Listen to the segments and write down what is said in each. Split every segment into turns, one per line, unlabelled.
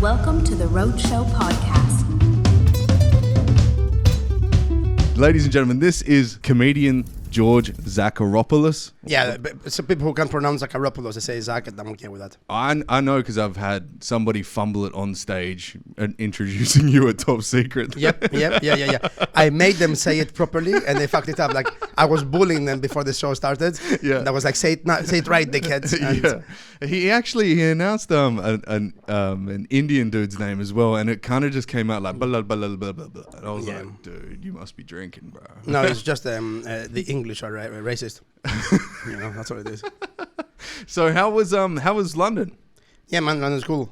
Welcome to the Roadshow Podcast.
Ladies and gentlemen, this is comedian George Zacharopoulos.
Yeah, but some people who can't pronounce Zacharopoulos, they say Zach, and I'm okay with that.
I know because I've had somebody fumble it on stage and introducing you at Top Secret.
Yep. I made them say it properly, and they fucked it up. Like, I was bullying them before the show started.
Yeah.
And I was like, say it right, dickheads. And
Yeah. He announced an Indian dude's name as well, and it kind of just came out like blah, blah, blah, blah, blah, blah. And I was like, dude, you must be drinking, bro.
No, it's just the English are racist. That's what it is.
So how was London?
Yeah, man, London's cool.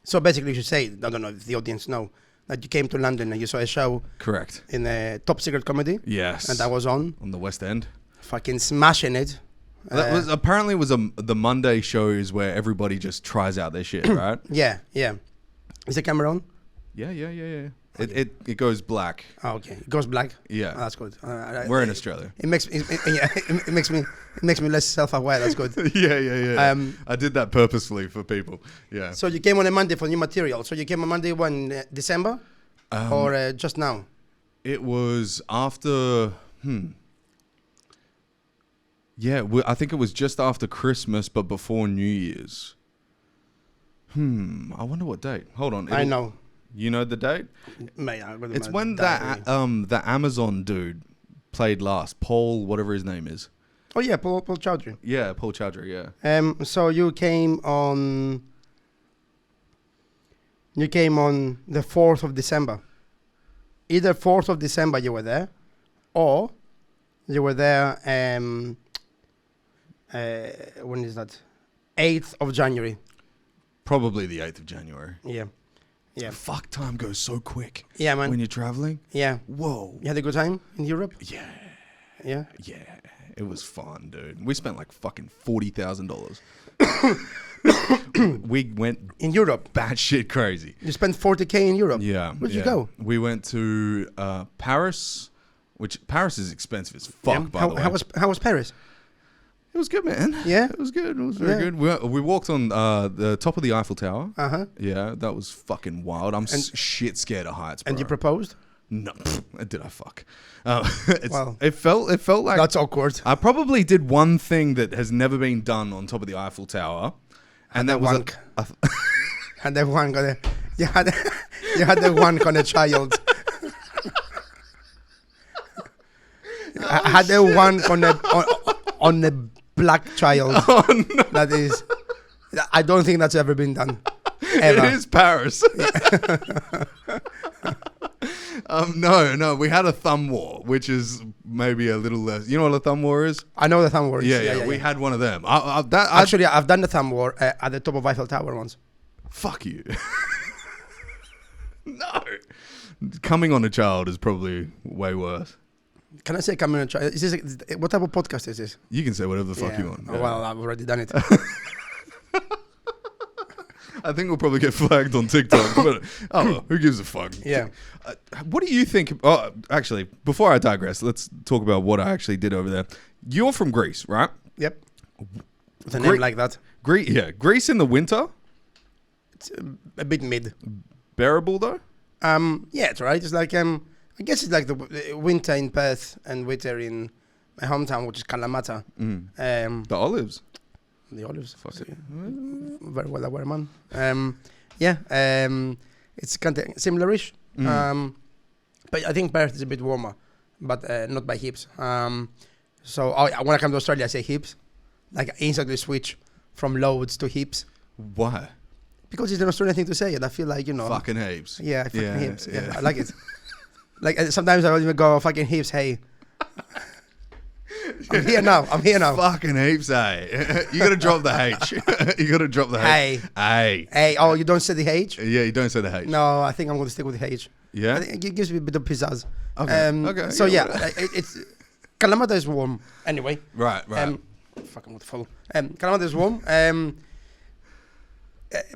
So basically, you should say, I don't know if the audience know, that you came to London and you saw a show.
Correct.
In a Top Secret comedy.
Yes.
And that was on
the West End.
Fucking smashing it.
That was apparently the Monday show is where everybody just tries out their shit, right?
Yeah. Is the camera on?
Yeah. It goes black.
Oh, okay. It goes black.
Yeah,
that's good.
We're in Australia.
It makes me less self-aware. That's good.
Yeah. I did that purposefully for people. Yeah.
So you came on a Monday for new material. So you came on Monday when December, or just now?
It was after. Yeah, I think it was just after Christmas, but before New Year's. I wonder what date. Hold on.
I know.
You know the date?
Mate,
it's when the Amazon dude played last. Paul, whatever his name is.
Oh yeah, Paul Chowdhury.
Yeah, Paul Chowdhury. Yeah.
So you came on the 4th of December. Either 4th of December you were there, or you were there. When is that? 8th of January.
Probably the 8th of January.
Yeah.
Fuck, time goes so quick.
Yeah, man.
When you're traveling.
Yeah.
Whoa.
You had a good time in Europe?
Yeah.
Yeah.
Yeah. It was fun, dude. We spent like fucking $40,000. We went
in Europe.
Batshit crazy.
You spent $40K in Europe.
Yeah.
Where'd you go?
We went to Paris, which Paris is expensive as fuck. By the way,
how was Paris?
It was good, man.
Yeah?
It was good. It was very good. We walked on the top of the Eiffel Tower.
Uh-huh.
Yeah, that was fucking wild. I'm shit scared of heights, bro.
And you proposed?
No. Did I fuck?
Well,
it felt like...
That's awkward.
I probably did one thing that has never been done on top of the Eiffel Tower. And that was...
And the one got you had the one on a child. I had the one on a black child. Oh, no. That is, I don't think that's ever been done. Ever.
It is Paris. No, we had a thumb war, which is maybe a little less. You know what a thumb war is?
I know the thumb war is.
Yeah. We had one of them.
Actually, I've done the thumb war at the top of Eiffel Tower once.
Fuck you. No. Coming on a child is probably way worse.
Can I say coming on a child? What type of podcast is this?
You can say whatever the fuck you want.
Yeah. Well, I've already done it.
I think we'll probably get flagged on TikTok, but who gives a fuck?
Yeah.
What do you think? Oh, actually, before I digress, let's talk about what I actually did over there. You're from Greece, right?
Yep. With a name like that.
Greece in the winter?
It's a bit mid.
Bearable though?
Yeah, it's right. It's like I guess it's like the winter in Perth and winter in my hometown, which is Kalamata.
The olives.
The olives.
Fuck it.
Very well aware, man. It's kind of similar-ish. But I think Perth is a bit warmer, but not by heaps. So when I come to Australia, I say heaps. Like I instantly switch from loads to heaps.
Why?
Because it's an Australian thing to say, and I feel like,
fucking heaps.
Yeah, fucking heaps. Yeah, I like it. Like sometimes I don't even go fucking heaps. Hey, I'm here now.
Fucking heaps, eh? You gotta drop the H. You gotta drop the H.
Hey. Oh, you don't say the H?
Yeah, you don't say the H.
No, I think I'm gonna stick with the H.
Yeah,
I think it gives me a bit of pizzazz.
Okay.
So it's Kalamata is warm anyway.
Right.
Fucking what full. Kalamata is warm.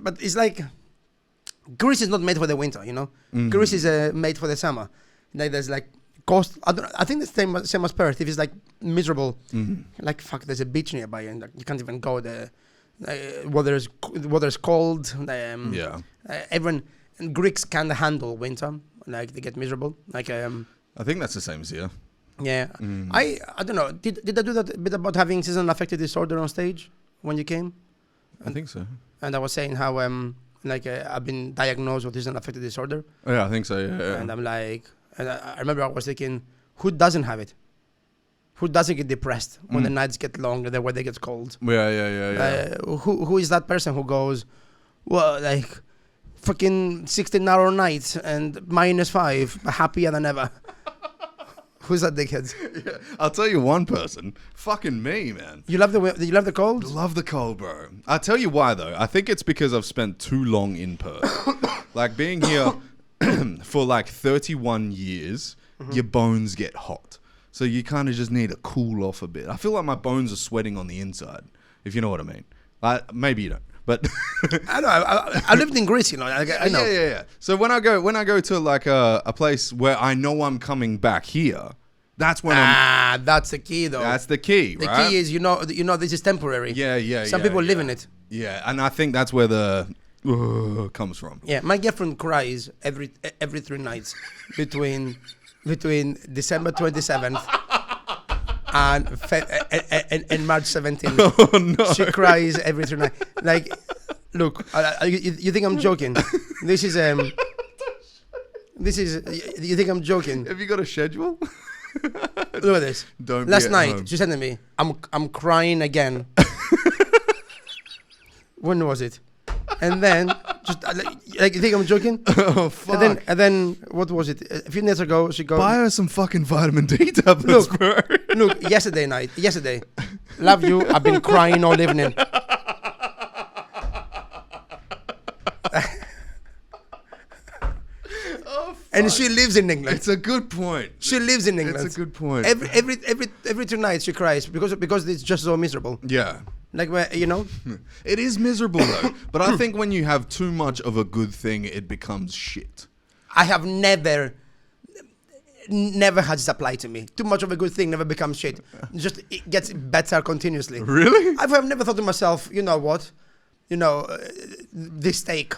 But it's like Greece is not made for the winter, you know. Mm-hmm. Greece is made for the summer. Like there's like coast. I think the same as Perth. If it's like miserable, like fuck, there's a beach nearby and like, you can't even go there. Weather is the water's cold. Everyone and Greeks can't handle winter. Like they get miserable. Like
I think that's the same as here.
yeah. I don't know. Did I do that bit about having seasonal affective disorder on stage when you came?
I think so.
And I was saying how I've been diagnosed with seasonal affective disorder.
Oh, yeah, I think so. Yeah.
And I'm like, and I remember I was thinking, who doesn't have it? Who doesn't get depressed when the nights get long and the weather gets cold?
Yeah.
Who is that person who goes, well, like, fucking 16-hour nights and -5, happier than ever? Who's that dickhead?
Yeah, I'll tell you one person. Fucking me, man.
You love the cold?
Love the cold, bro. I'll tell you why, though. I think it's because I've spent too long in Perth. Like, being here for like 31 years, your bones get hot. So you kind of just need to cool off a bit. I feel like my bones are sweating on the inside, if you know what I mean. Maybe you don't, but
I know. I lived in Greece, you know. I know.
Yeah. So when I go to like a place where I know I'm coming back here, that's when
that's the key, though.
That's the key.
The
right?
key is you know this is temporary.
Yeah.
Some people live in it.
Yeah, and I think that's where the comes from.
Yeah, my girlfriend cries every 3 nights between December 27th and March 17th.
Oh no!
She cries every 3 nights. Like, look, you think I'm joking? This is. You think I'm joking?
Have you got a schedule?
Look at this.
Don't.
Last night she said to me, "I'm crying again." When was it? And then, just like you think I'm joking?
Oh fuck!
And then what was it? A few nights ago, she goes,
"Buy her some fucking vitamin D tablets, bro."
Look, yesterday, love you. I've been crying all evening. And she lives in England.
It's a good point.
She lives in England.
It's a good point.
Every 2 nights she cries because it's just so miserable.
Yeah.
Like, you know?
It is miserable though. But I think when you have too much of a good thing, it becomes shit.
I have never had this apply to me. Too much of a good thing never becomes shit. Just it gets better continuously.
Really?
I've never thought to myself, you know what? This steak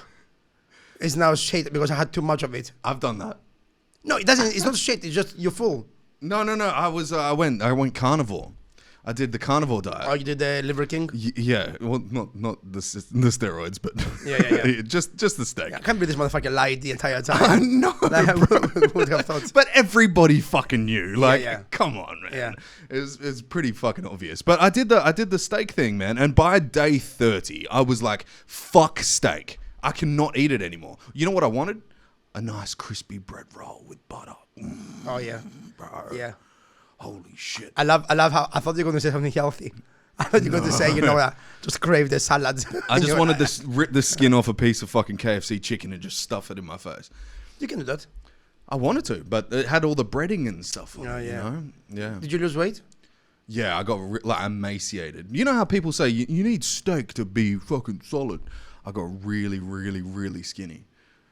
is now shit because I had too much of it.
I've done that.
No, it doesn't. It's not shit. It's just you're full.
No. I went carnivore. I did the carnivore diet.
Oh, you did the Liver King?
Yeah. Well, not the steroids, but
yeah.
just the steak.
Yeah, I can't believe this motherfucker lied the entire time.
No,
would have thought.
But everybody fucking knew. Like,
Yeah.
come on, man.
Yeah.
It's pretty fucking obvious. But I did the steak thing, man. And by day 30, I was like, fuck steak. I cannot eat it anymore. You know what I wanted? A nice crispy bread roll with butter.
Oh yeah,
Bro.
yeah.
Holy shit.
I love how I thought you were going to say something healthy. I thought you were going to say, just crave the salad.
I just wanted to rip the skin off a piece of fucking KFC chicken and just stuff it in my face.
You can do that.
I wanted to, but it had all the breading and stuff on
Oh,
it,
yeah.
you know? Yeah.
Did you lose weight?
Yeah, I got emaciated. You know how people say you need steak to be fucking solid? I got really, really, really skinny.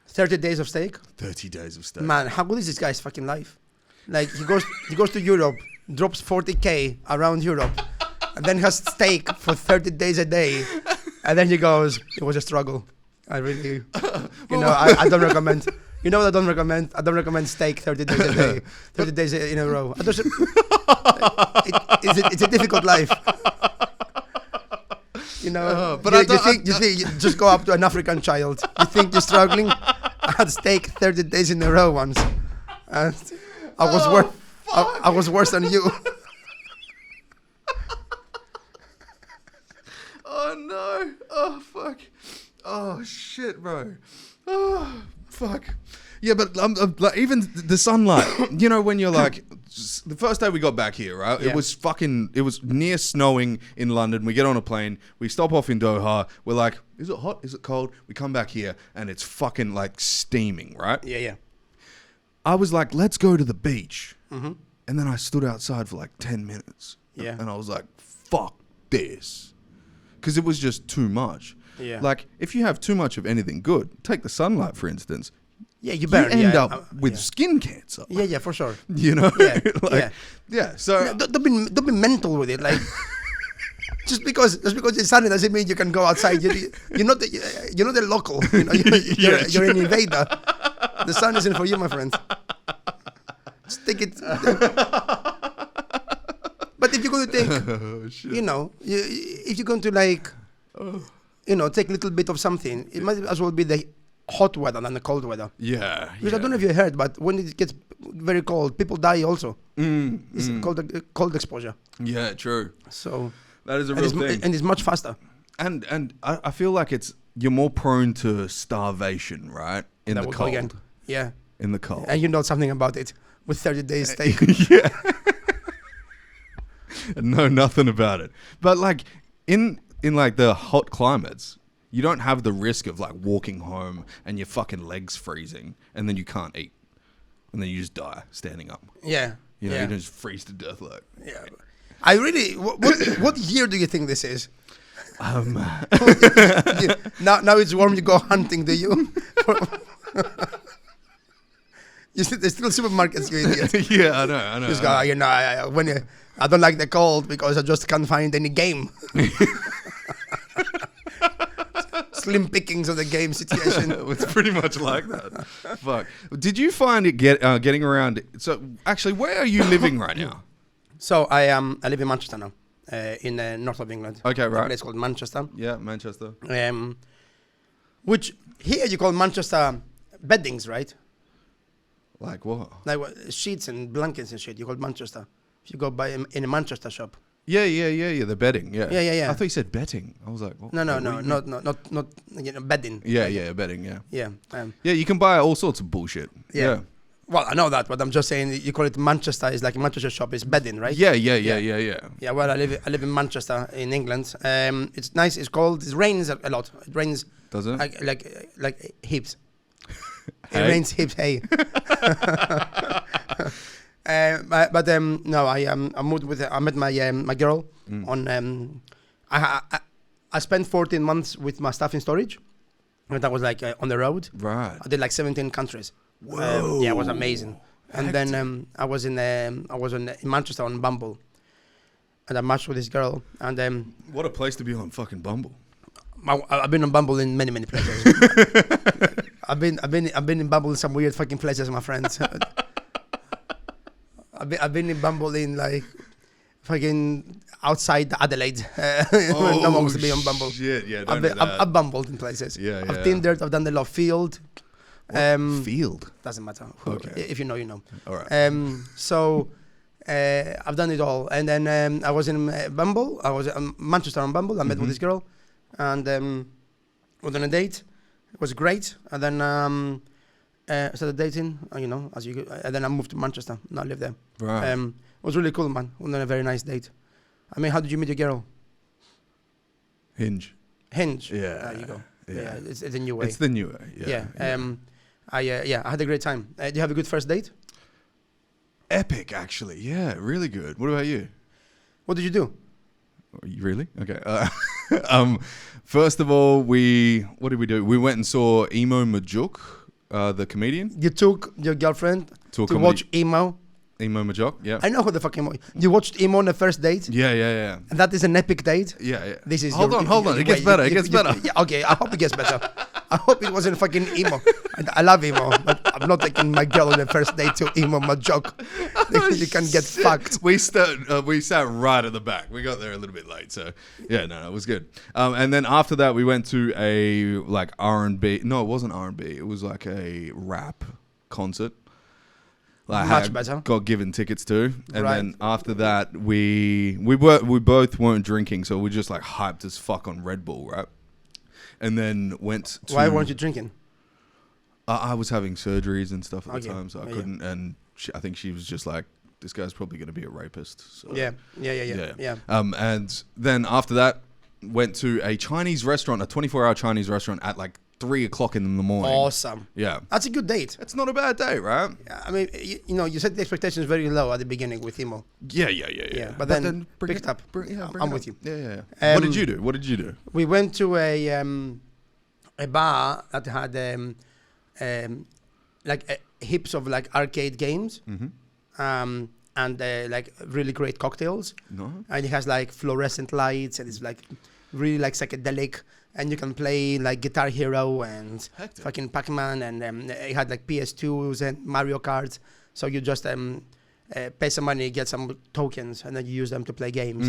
30 days of steak?
30 days of steak.
Man, how good is this guy's fucking life? Like, he goes to Europe, drops 40K around Europe, and then has steak for 30 days a day. And then he goes, it was a struggle. I really, I don't recommend. You know what I don't recommend? I don't recommend steak 30 days a day, 30 days in a row. It's a difficult life. But you just go up to an African child. You think you're struggling? I had steak 30 days in a row once. And I was worse than you.
Oh no! Oh fuck! Oh shit, bro! Oh fuck! Yeah, but like, even the sunlight. You know when you're like, the first day we got back here, right?
Yeah.
It was near snowing in London. We get on a plane. We stop off in Doha. We're like, is it hot? Is it cold? We come back here and it's fucking like steaming, right?
Yeah.
I was like, let's go to the beach. Mm-hmm. And then I stood outside for like 10 minutes.
Yeah.
And I was like, fuck this. Because it was just too much.
Yeah.
Like, if you have too much of anything good, take the sunlight, for instance.
Yeah, you burn.
You end up with skin cancer.
Yeah, for sure.
You know?
Yeah,
So
don't be mental with it. Like, Just because it's sunny doesn't mean you can go outside. You're not the local. You know, you're an invader. The sun isn't for you, my friend. Just take it. But if you're going to take, if you're going to take a little bit of something, it might as well be the hot weather than the cold weather.
Yeah.
Because I don't know if you heard, but when it gets very cold, people die also. It's called cold exposure.
Yeah, true.
So
that is a real thing.
And it's much faster.
And I feel like you're more prone to starvation, right? In the cold.
Again. Yeah.
In the cold.
And you know something about it with 30 days stay.
Yeah. Know nothing about it. But like in like the hot climates, you don't have the risk of like walking home and your fucking legs freezing and then you can't eat. And then you just die standing up.
Yeah.
You just freeze to death like.
Yeah. I really what year do you think this is? Now it's warm, you go hunting, do you? You see, there's still supermarkets, you idiot.
Yeah, I know.
Just go, I don't like the cold because I just can't find any game. Slim pickings of the game situation.
It's pretty much like that. Fuck. Did you find it getting around? So actually, where are you living right now?
So I live in Manchester now, in the north of England.
Okay, right.
A place called Manchester.
Yeah, Manchester.
Which here you call Manchester beddings, right?
Like what?
Like sheets and blankets and shit. You call Manchester. If you go buy in a Manchester shop.
Yeah. The bedding. Yeah.
Yeah.
I thought you said betting. I was like, what?
No, not bedding.
Yeah, bedding. Yeah.
Yeah.
Yeah, you can buy all sorts of bullshit. Yeah.
Well, I know that, but I'm just saying you call it Manchester. It's like a Manchester shop. It's bedding, right?
Yeah.
Yeah. Well, I live in Manchester in England. It's nice. It's cold. It rains a lot. It rains.
Does it?
Like heaps.
Hey?
It rains heaps. Hey. No, I moved with. I met my girl on. I spent 14 months with my stuff in storage, and that was like on the road.
Right.
I did like 17 countries.
Whoa.
Yeah, it was amazing. And then I was in Manchester on Bumble, and I matched with this girl. And
what a place to be on fucking Bumble.
I've been on Bumble in many places. I've been in Bumble in some weird fucking places, my friends. I've been in Bumble in like fucking outside Adelaide. No one wants to be on Bumble.
Shit, yeah.
I've bumbled in places.
Yeah.
I've Tindered. I've done the love field.
Field
doesn't matter.
Okay.
If you know, you know.
All right.
So I've done it all, and then I was in Bumble. I was in Manchester on Bumble. I met with this girl, and went on a date. It was great, and then started dating. And then I moved to Manchester. Now I live there.
Right.
It was really cool, man. Went on a very nice date. I mean, how did you meet your girl?
Hinge.
Yeah. There you go. Yeah, it's a new way.
It's the new way. Yeah.
I had a great time. Do you have a good first date?
Epic, actually. Yeah, really good. What about you?
What did you do?
Really? Okay. First of all, what did we do? We went and saw Emo Majuk, the comedian.
You took your girlfriend to watch Emo.
Emo Majuk, yeah.
I know who the fuck Emo. You watched Emo on the first date?
Yeah.
And that is an epic date?
Yeah.
This is
Hold on. It gets better.
Yeah, okay, I hope it gets better. I hope it wasn't fucking Emo. I love Emo, but I'm not taking my girl on the first date to Emo Majuk. You can get fucked.
We sat right at the back. We got there a little bit late, so yeah, no, it was good. And then after that, we went to a like R&B. No, it wasn't R&B. It was like a rap concert. Like
much better.
Got given tickets to, and then after that, we both weren't drinking, so we just like hyped as fuck on Red Bull, right? And then went to.
Why weren't you drinking?
I was having surgeries and stuff at the time, so I couldn't. And I think she was just like, "This guy's probably going to be a rapist." So,
Yeah.
And then after that, went to a Chinese restaurant, a 24-hour Chinese restaurant at like 3 o'clock in the morning.
Awesome.
Yeah.
That's a good date.
It's not a bad day, right?
I mean, you set the expectations very low at the beginning with Emo.
Yeah.
But then picked up. I'm with you.
Yeah. What did you do?
We went to a bar that had heaps of like arcade games.
Mm-hmm.
and like really great cocktails.
No.
And it has like fluorescent lights, and it's like really like psychedelic. And you can play like Guitar Hero and
Hectic.
fucking Pac-Man, and it had like PS2s and Mario Kart. So you just pay some money, get some tokens, and then you use them to play games.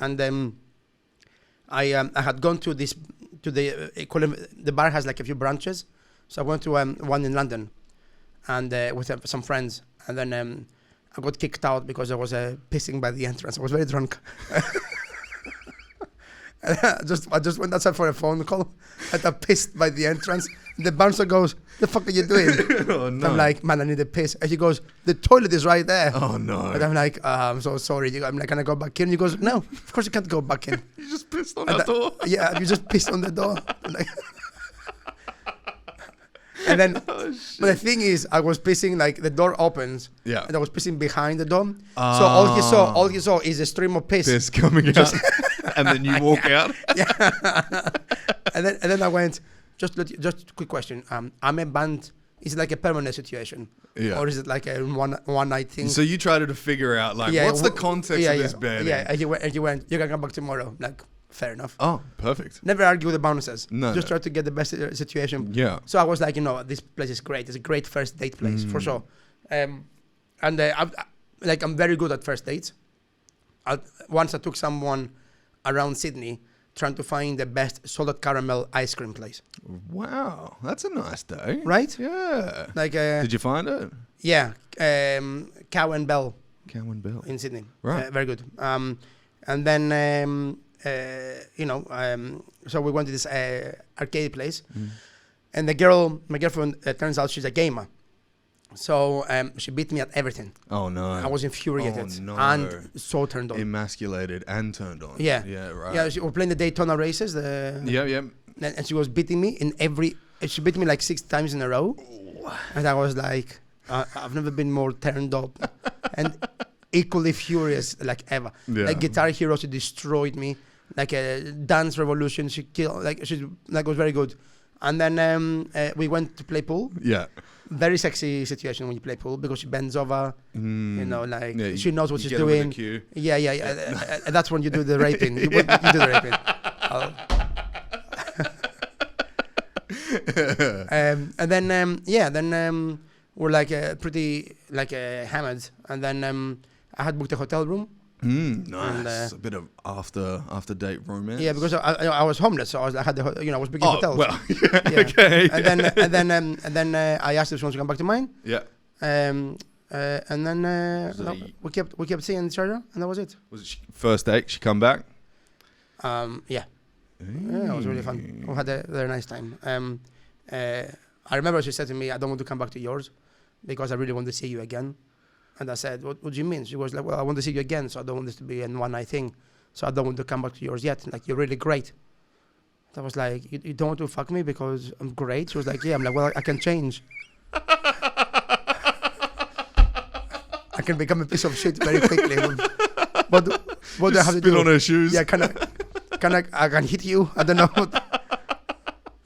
And I had gone to the bar has like a few branches, so I went to one in London, and with some friends, and then I got kicked out because I was pissing by the entrance. I was very drunk. I just went outside for a phone call, and I pissed by the entrance. The bouncer goes, "The fuck are you doing?"
Oh no.
I'm like, "Man, I need a piss." And he goes, "The toilet is right there."
Oh no.
And I'm like, "I'm so sorry." I'm like, "Can I go back in?" He goes, "No, of course you can't go back in."
You just pissed on that door.
Yeah, you just pissed on the door. And then,
Oh,
but the thing is, I was pissing, like the door opens,
Yeah.
and I was pissing behind the door. So all he saw is a stream of piss.
Piss coming out, and then you walk out.
And then I went, just quick question. I'm a band. Is it like a permanent situation,
Yeah.
or is it like a one night thing?
So you tried to figure out like what's the context of this band?
Yeah, and you went. You can come back tomorrow. Like, fair enough.
Oh, perfect.
Never argue with the bouncers.
No,
Just
no.
try to get the best situation.
Yeah.
So I was like, this place is great. It's a great first date place for sure. And I'm very good at first dates. Once I took someone around Sydney trying to find the best salted caramel ice cream place.
Wow, that's a nice day,
Right?
Yeah.
Like,
Did you find it?
yeah, Cow and Bell
Cowan Bell.
in Sydney.
Right.
Very good. And then, so we went to this arcade place. And my girlfriend, turns out she's a gamer. So she beat me at everything.
Oh no.
I was infuriated
Oh, no.
and so turned on.
Emasculated and turned on.
Yeah.
Yeah, right.
Yeah, we were playing the Daytona races.
Yeah.
And she was beating me she beat me like 6 times in a row. And I was like, I've never been more turned up and equally furious like ever.
Yeah.
Like Guitar Hero, she destroyed me. Like a Dance Revolution, she killed, she was very good. And then we went to play pool.
Yeah.
Very sexy situation when you play pool because she bends over,
Yeah,
she knows what she's
get her with
doing.
a cue.
Yeah. And that's when you do the raping. You do the raping. And then we're like pretty like hammered. And then I had booked a hotel room.
Nice. A bit of after date romance.
Yeah, because I was homeless, so I was booking hotels.
Well,
Yeah.
okay.
And then I asked if she wants to come back to mine.
Yeah.
And then
So
we kept seeing each other, and that was it.
Was it first date? She come back?
Yeah, it was really fun. We had a very nice time. I remember she said to me, "I don't want to come back to yours because I really want to see you again." And I said, what do you mean? She was like, "Well, I want to see you again, so I don't want this to be a one-night thing. So I don't want to come back to yours yet. Like, you're really great." I was like, you don't want to fuck me because I'm great? She was like, "Yeah." I'm like, "Well, I can change. I can become a piece of shit very quickly. What do I have to do?"
Spit on her shoes.
Yeah, I can hit you? I don't know.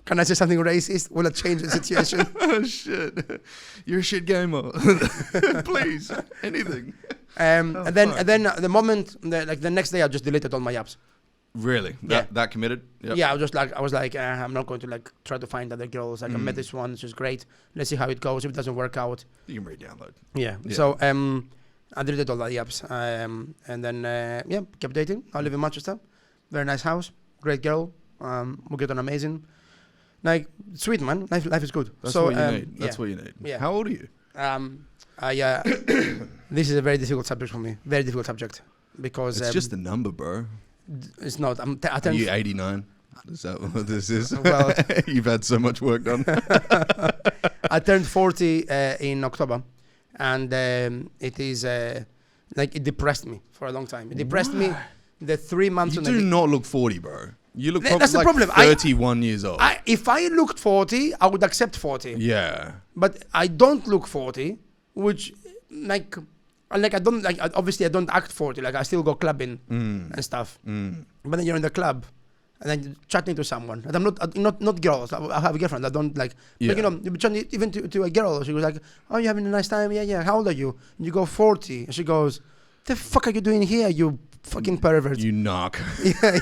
Can I say something racist? Will it change the situation?
Oh shit! You're a shit gamer. Please, anything.
And then the moment, the next day, I just deleted all my apps.
Really? That committed? Yep.
Yeah, I was like, I'm not going to like try to find other girls. Like I met this one, she's great. Let's see how it goes. If it doesn't work out,
You can re-download.
yeah. So I deleted all the apps. And then kept dating. I live in Manchester. Very nice house. Great girl. We get on amazing. Like, sweet, man. Life is good.
That's
so,
what you need. That's
yeah.
what you need.
Yeah.
How old are you?
This is a very difficult subject for me. Very difficult subject because
It's just a number, bro.
it's not. I
Are
turned
you 89? Is that what this is?
Well-
You've had so much work done.
I turned 40 in October, and it is like it depressed me for a long time. It depressed me the 3 months.
You do not look 40, bro. You look
That's the
probably
problem.
31 years old.
If I looked 40, I would accept 40.
Yeah.
But I don't look 40, which like I don't obviously I don't act 40. Like I still go clubbing and stuff. But then you're in the club, and then chatting to someone. And I'm not girls. I have a girlfriend. I don't like.
Yeah.
But, you be chatting even to a girl. She was like, "Oh, you having a nice time? Yeah. How old are you?" And you go 40. And she goes, "The fuck are you doing here? You fucking pervert."
You knock.
Yeah.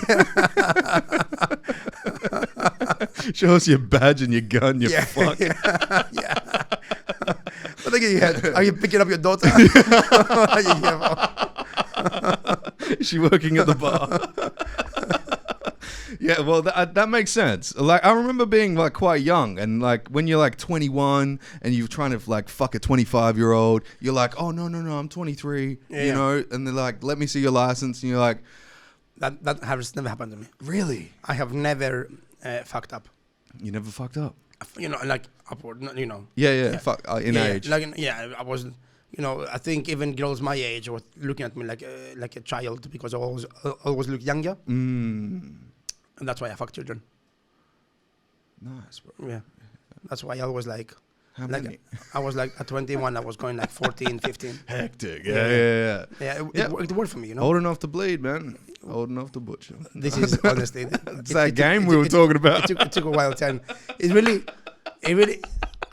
Show us your badge and your gun, you
Yeah.
fuck.
Yeah. What are you picking up your daughter? What are you here for?
Is she working at the bar? Yeah, well, that makes sense. Like, I remember being like quite young, and like when you're like 21 and you're trying to like fuck a 25-year-old, you're like, oh no, I'm 23, you know, and they're like, let me see your license, and you're like,
that has never happened to me.
really?
I have never fucked up.
You never fucked up?
Like upward, you know.
Yeah. Fuck in age.
I was, I think even girls my age were looking at me like a child because I always look younger. And that's why I fuck children.
Nice, bro.
Yeah. That's why I was like...
How many?
I was like, at 21, I was going like 14, 15.
Hectic. Yeah.
Yeah, it worked for me,
Old enough to bleed, man. Old enough to butcher.
This is, honestly...
It's that game we were talking about.
It took a while, 10. It really...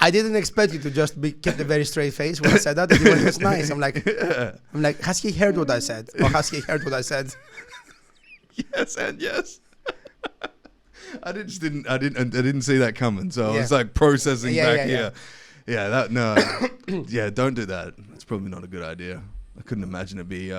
I didn't expect you to just keep a very straight face when I said that. It was nice. I'm like, has he heard what I said? Or has he heard what I said?
Yes and yes. I didn't see that coming, so I was like processing back here. Yeah, yeah, don't do that. It's probably not a good idea. I couldn't imagine it be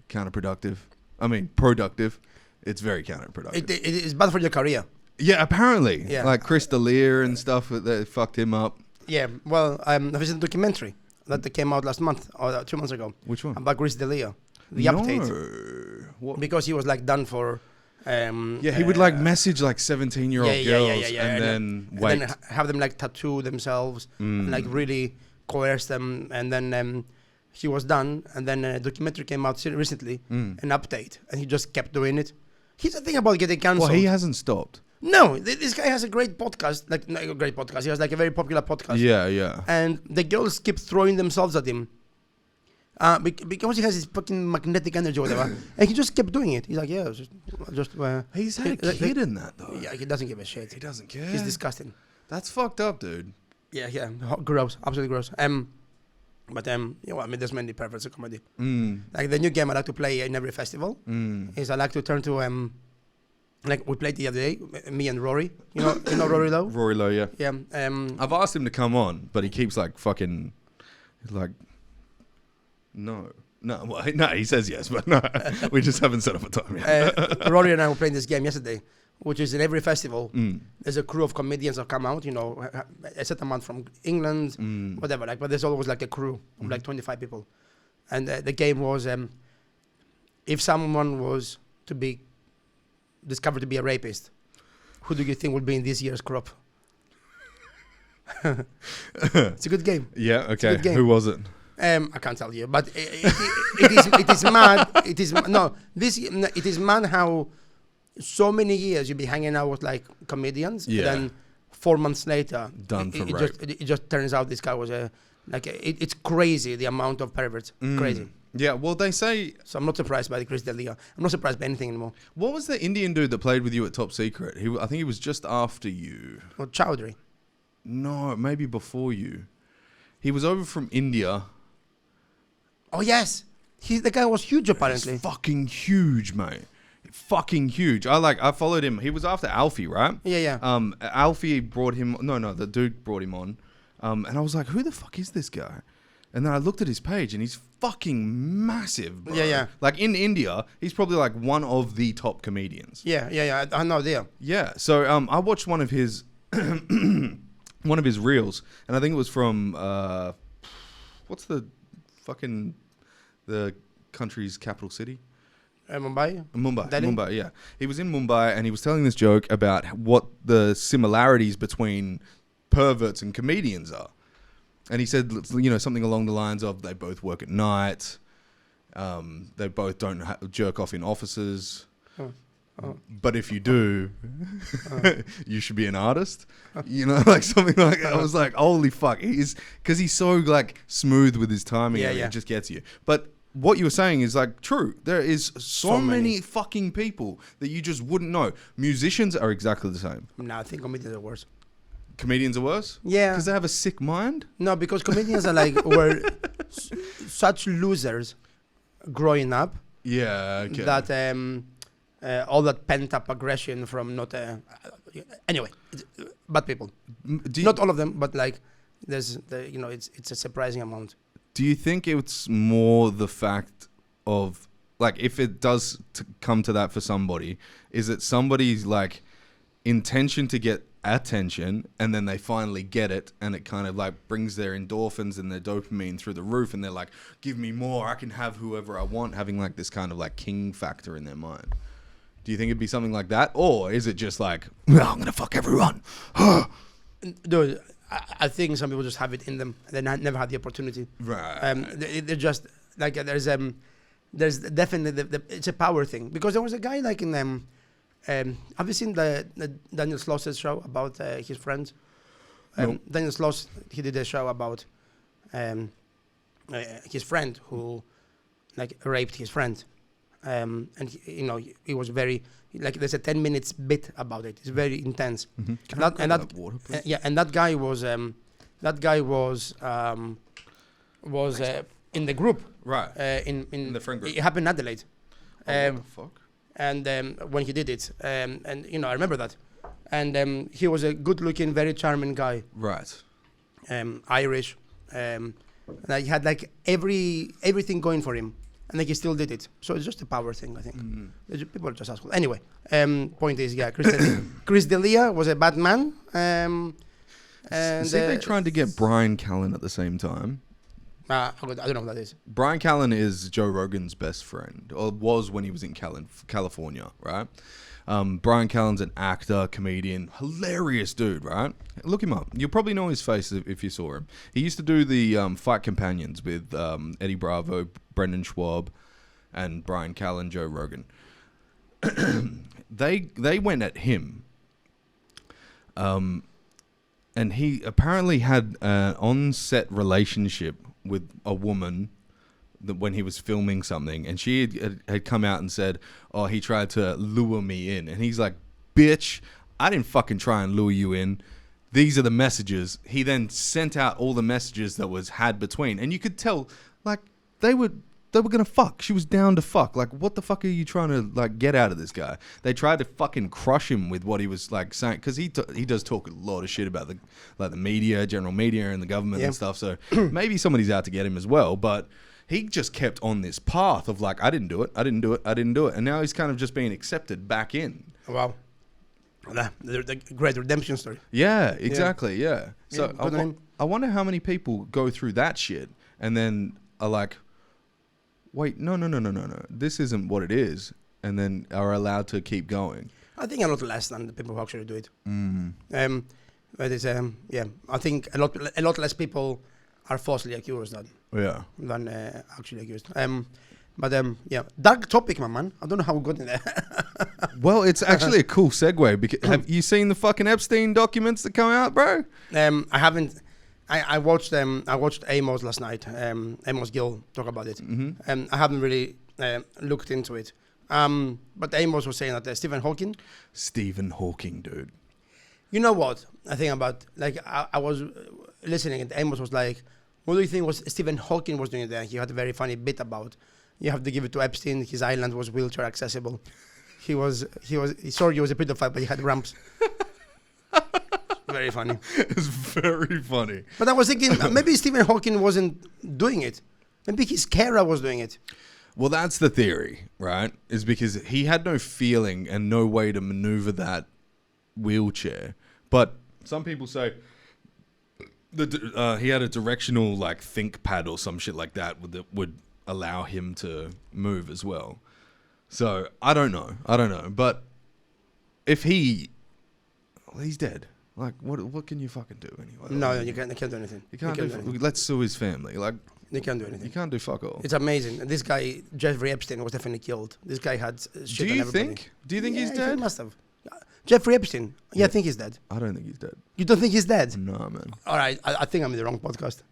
counterproductive. I mean, productive. It's very counterproductive.
It is bad for your career.
Yeah, apparently.
Yeah.
Like Chris D'Elia and stuff, they fucked him up.
Yeah, well, I've seen a documentary that came out last month or 2 months ago.
Which one?
About Chris D'Elia. The update.
What?
Because he was like done for...
he would like message like 17-year-old girls and then wait.
And then have them like tattoo themselves and like really coerce them. And then he was done. And then a documentary came out recently, an update. And he just kept doing it. Here's the thing about getting cancelled.
Well, he hasn't stopped.
No, this guy has a great podcast. Like, not a great podcast. He has like a very popular podcast.
Yeah.
And the girls keep throwing themselves at him. Because he has his fucking magnetic energy or whatever. And he just kept doing it. He's like, yeah, just
He's had a kid in that, though.
Yeah, he doesn't give a shit.
He doesn't care.
He's disgusting.
That's fucked up, dude.
Yeah. Gross. Absolutely gross. But there's many perverts in comedy. Like the new game I like to play in every festival is I like to turn to like we played the other day, me and Rory. You know Rory Lowe?
Rory Lowe, yeah.
Yeah.
I've asked him to come on, but he keeps like fucking like no, he says yes, but no, we just haven't set up a time yet.
Rory and I were playing this game yesterday, which is in every festival. There's a crew of comedians that come out, a certain amount from England, whatever. Like, but there's always like a crew of like 25 people, and the game was if someone was to be discovered to be a rapist, who do you think would be in this year's crop? It's a good game.
Yeah. Okay.
Good game.
Who was it?
I can't tell you, but it is mad. It is mad how so many years you'll be hanging out with like comedians, and then 4 months later,
done for rape.
It just turns out this guy was it's crazy the amount of perverts. Crazy.
Yeah, well, they say...
So I'm not surprised by the Chris D'Elia. I'm not surprised by anything anymore.
What was the Indian dude that played with you at Top Secret? I think he was just after you.
Well, Chowdhury.
No, maybe before you. He was over from India.
Oh, yes. The guy was huge, apparently.
He's fucking huge, mate. Fucking huge. I followed him. He was after Alfie, right?
Yeah.
Alfie brought him... No, the dude brought him on. And I was like, who the fuck is this guy? And then I looked at his page, and he's fucking massive, bro.
Yeah.
Like, in India, he's probably, like, one of the top comedians.
Yeah. I have no idea.
Yeah. So, I watched one of his... one of his reels, and I think it was from... what's the fucking... the country's capital city?
Mumbai?
Delhi? Mumbai, yeah. He was in Mumbai, and he was telling this joke about what the similarities between perverts and comedians are. And he said, something along the lines of they both work at night, they both don't jerk off in offices, but if you do, you should be an artist. Like something like that. I was like, holy fuck. Because he's so like smooth with his timing, and it just gets you. But what you were saying is like true. There is so
many.
many fucking people that you just wouldn't know. Musicians are exactly the same.
No, I think comedians are worse.
Comedians are worse?
Yeah.
Because they have a sick mind?
No, because comedians are like were such losers growing up
Yeah, okay.
that all that pent up aggression from not anyway, bad people. Not all of them, but like there's it's a surprising amount.
Do you think it's more the fact of like if it does come to that for somebody, is it somebody's like intention to get attention and then they finally get it and it kind of like brings their endorphins and their dopamine through the roof and they're like, give me more, I can have whoever I want, having like this kind of like king factor in their mind? Do you think it'd be something like that, or is it just like, well, I'm gonna fuck everyone?
Dude, I think some people just have it in them. They never had the opportunity.
Right.
They're just like there's definitely it's a power thing, because there was a guy like in have you seen the Daniel Sloss's show about his friends?
No.
Daniel Sloss, he did a show about his friend who like raped his friend, and he was very like there's a 10 minutes bit about it. It's very intense.
Mm-hmm.
And that guy was in the group.
Right.
In
the friend group.
It happened in Adelaide.
What the fuck?
And when he did it, and I remember that. And he was a good-looking, very charming guy.
Right.
Irish. Like he had like everything going for him, and like he still did it. So it's just a power thing, I think. Mm-hmm. People are just assholes. Anyway, point is, yeah, Chris D'Elia was a bad man. And
see, they tried to get Brian Callen at the same time.
I don't know what that is.
Brian Callen is Joe Rogan's best friend, or was when he was in California, right? Brian Callen's an actor, comedian, hilarious dude, right? Look him up. You'll probably know his face if you saw him. He used to do the Fight Companions with Eddie Bravo, Brendan Schwab, and Brian Callen, Joe Rogan. They went at him. And he apparently had an on-set relationship with a woman when he was filming something, and she had come out and said, oh, he tried to lure me in. And he's like, bitch, I didn't fucking try and lure you in. These are the messages. He then sent out all the messages that was had between, and you could tell, like, they were gonna fuck. She was down to fuck. Like, what the fuck are you trying to like get out of this guy? They tried to fucking crush him with what he was like saying, because he does talk a lot of shit about the media, general media, and the government and stuff. So maybe somebody's out to get him as well. But he just kept on this path of like, I didn't do it, and now he's kind of just being accepted back in.
Wow. The great redemption story.
Yeah, exactly. Yeah. So
Yeah,
I wonder how many people go through that shit and then are like, wait, no. This isn't what it is, and then are allowed to keep going.
I think a lot less than the people who actually do it. But it's I think a lot less people are falsely accused than actually accused. Dark topic, my man. I don't know how we got in there.
Well, it's actually a cool segue. Because have you seen the fucking Epstein documents that come out, bro?
I haven't. I watched Amos last night. Amos Gill talk about it. Mm-hmm. I haven't really looked into it. But Amos was saying that Stephen Hawking, dude. You know what I think about? Like I was listening, and Amos was like, "What do you think was Stephen Hawking was doing there?" He had a very funny bit about, you have to give it to Epstein. His island was wheelchair accessible. He was sorry, he was a pedophile, but he had ramps. Very funny.
It's very funny.
But I was thinking, maybe Stephen Hawking wasn't doing it. Maybe his carer was doing it.
Well, that's the theory, right? Is because he had no feeling and no way to maneuver that wheelchair. But some people say he had a directional like think pad or some shit like that would allow him to move as well. So I don't know. But if he's dead. Like, what can you fucking do anyway?
No, you can't do anything.
You can't do anything. Let's sue his family. Like,
you can't do anything.
You can't do fuck all.
It's amazing. This guy, Jeffrey Epstein, was definitely killed. This guy had shit on everybody.
Do you think he's dead?
He must have. Jeffrey Epstein. Yeah, I think he's dead.
I don't think he's dead.
You don't think he's dead?
No, man.
All right, I think I'm in the wrong podcast.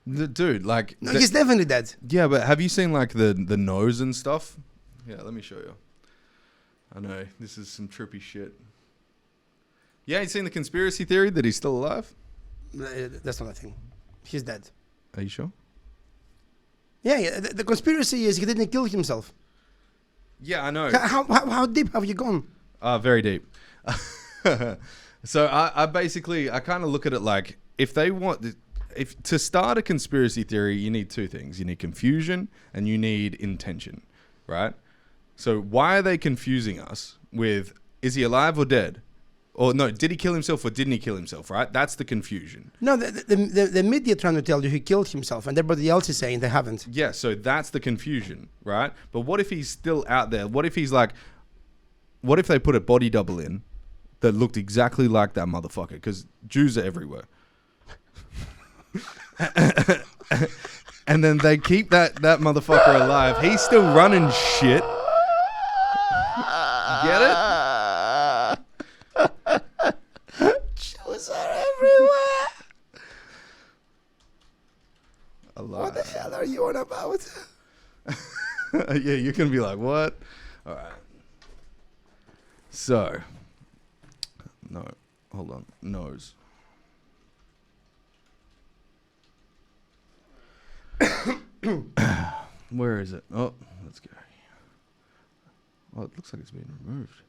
Dude, like...
No, he's definitely dead.
Yeah, but have you seen, like, the nose and stuff? Yeah, let me show you. I know, this is some trippy shit. Yeah, you seen the conspiracy theory that he's still alive?
That's not a thing. He's dead.
Are you sure?
Yeah, the conspiracy is he didn't kill himself.
Yeah, I know.
How deep have you gone?
Very deep. So I basically, I kind of look at it like, if they want... If to start a conspiracy theory, you need two things. You need confusion and you need intention, right? So why are they confusing us with, is he alive or dead? Or no, did he kill himself or didn't he kill himself, right? That's the confusion.
No, the media trying to tell you he killed himself and everybody else is saying they haven't.
Yeah, so that's the confusion, right? But what if he's still out there? What if he's like, what if they put a body double in that looked exactly like that motherfucker? Because Jews are everywhere. And then they keep that motherfucker alive. He's still running shit. Get it?
Jews are everywhere. What the hell are you on about?
Yeah, you're gonna be like, what? All right. So, no, hold on, nose. Where is it? Oh, let's go. Oh, it looks like it's been removed.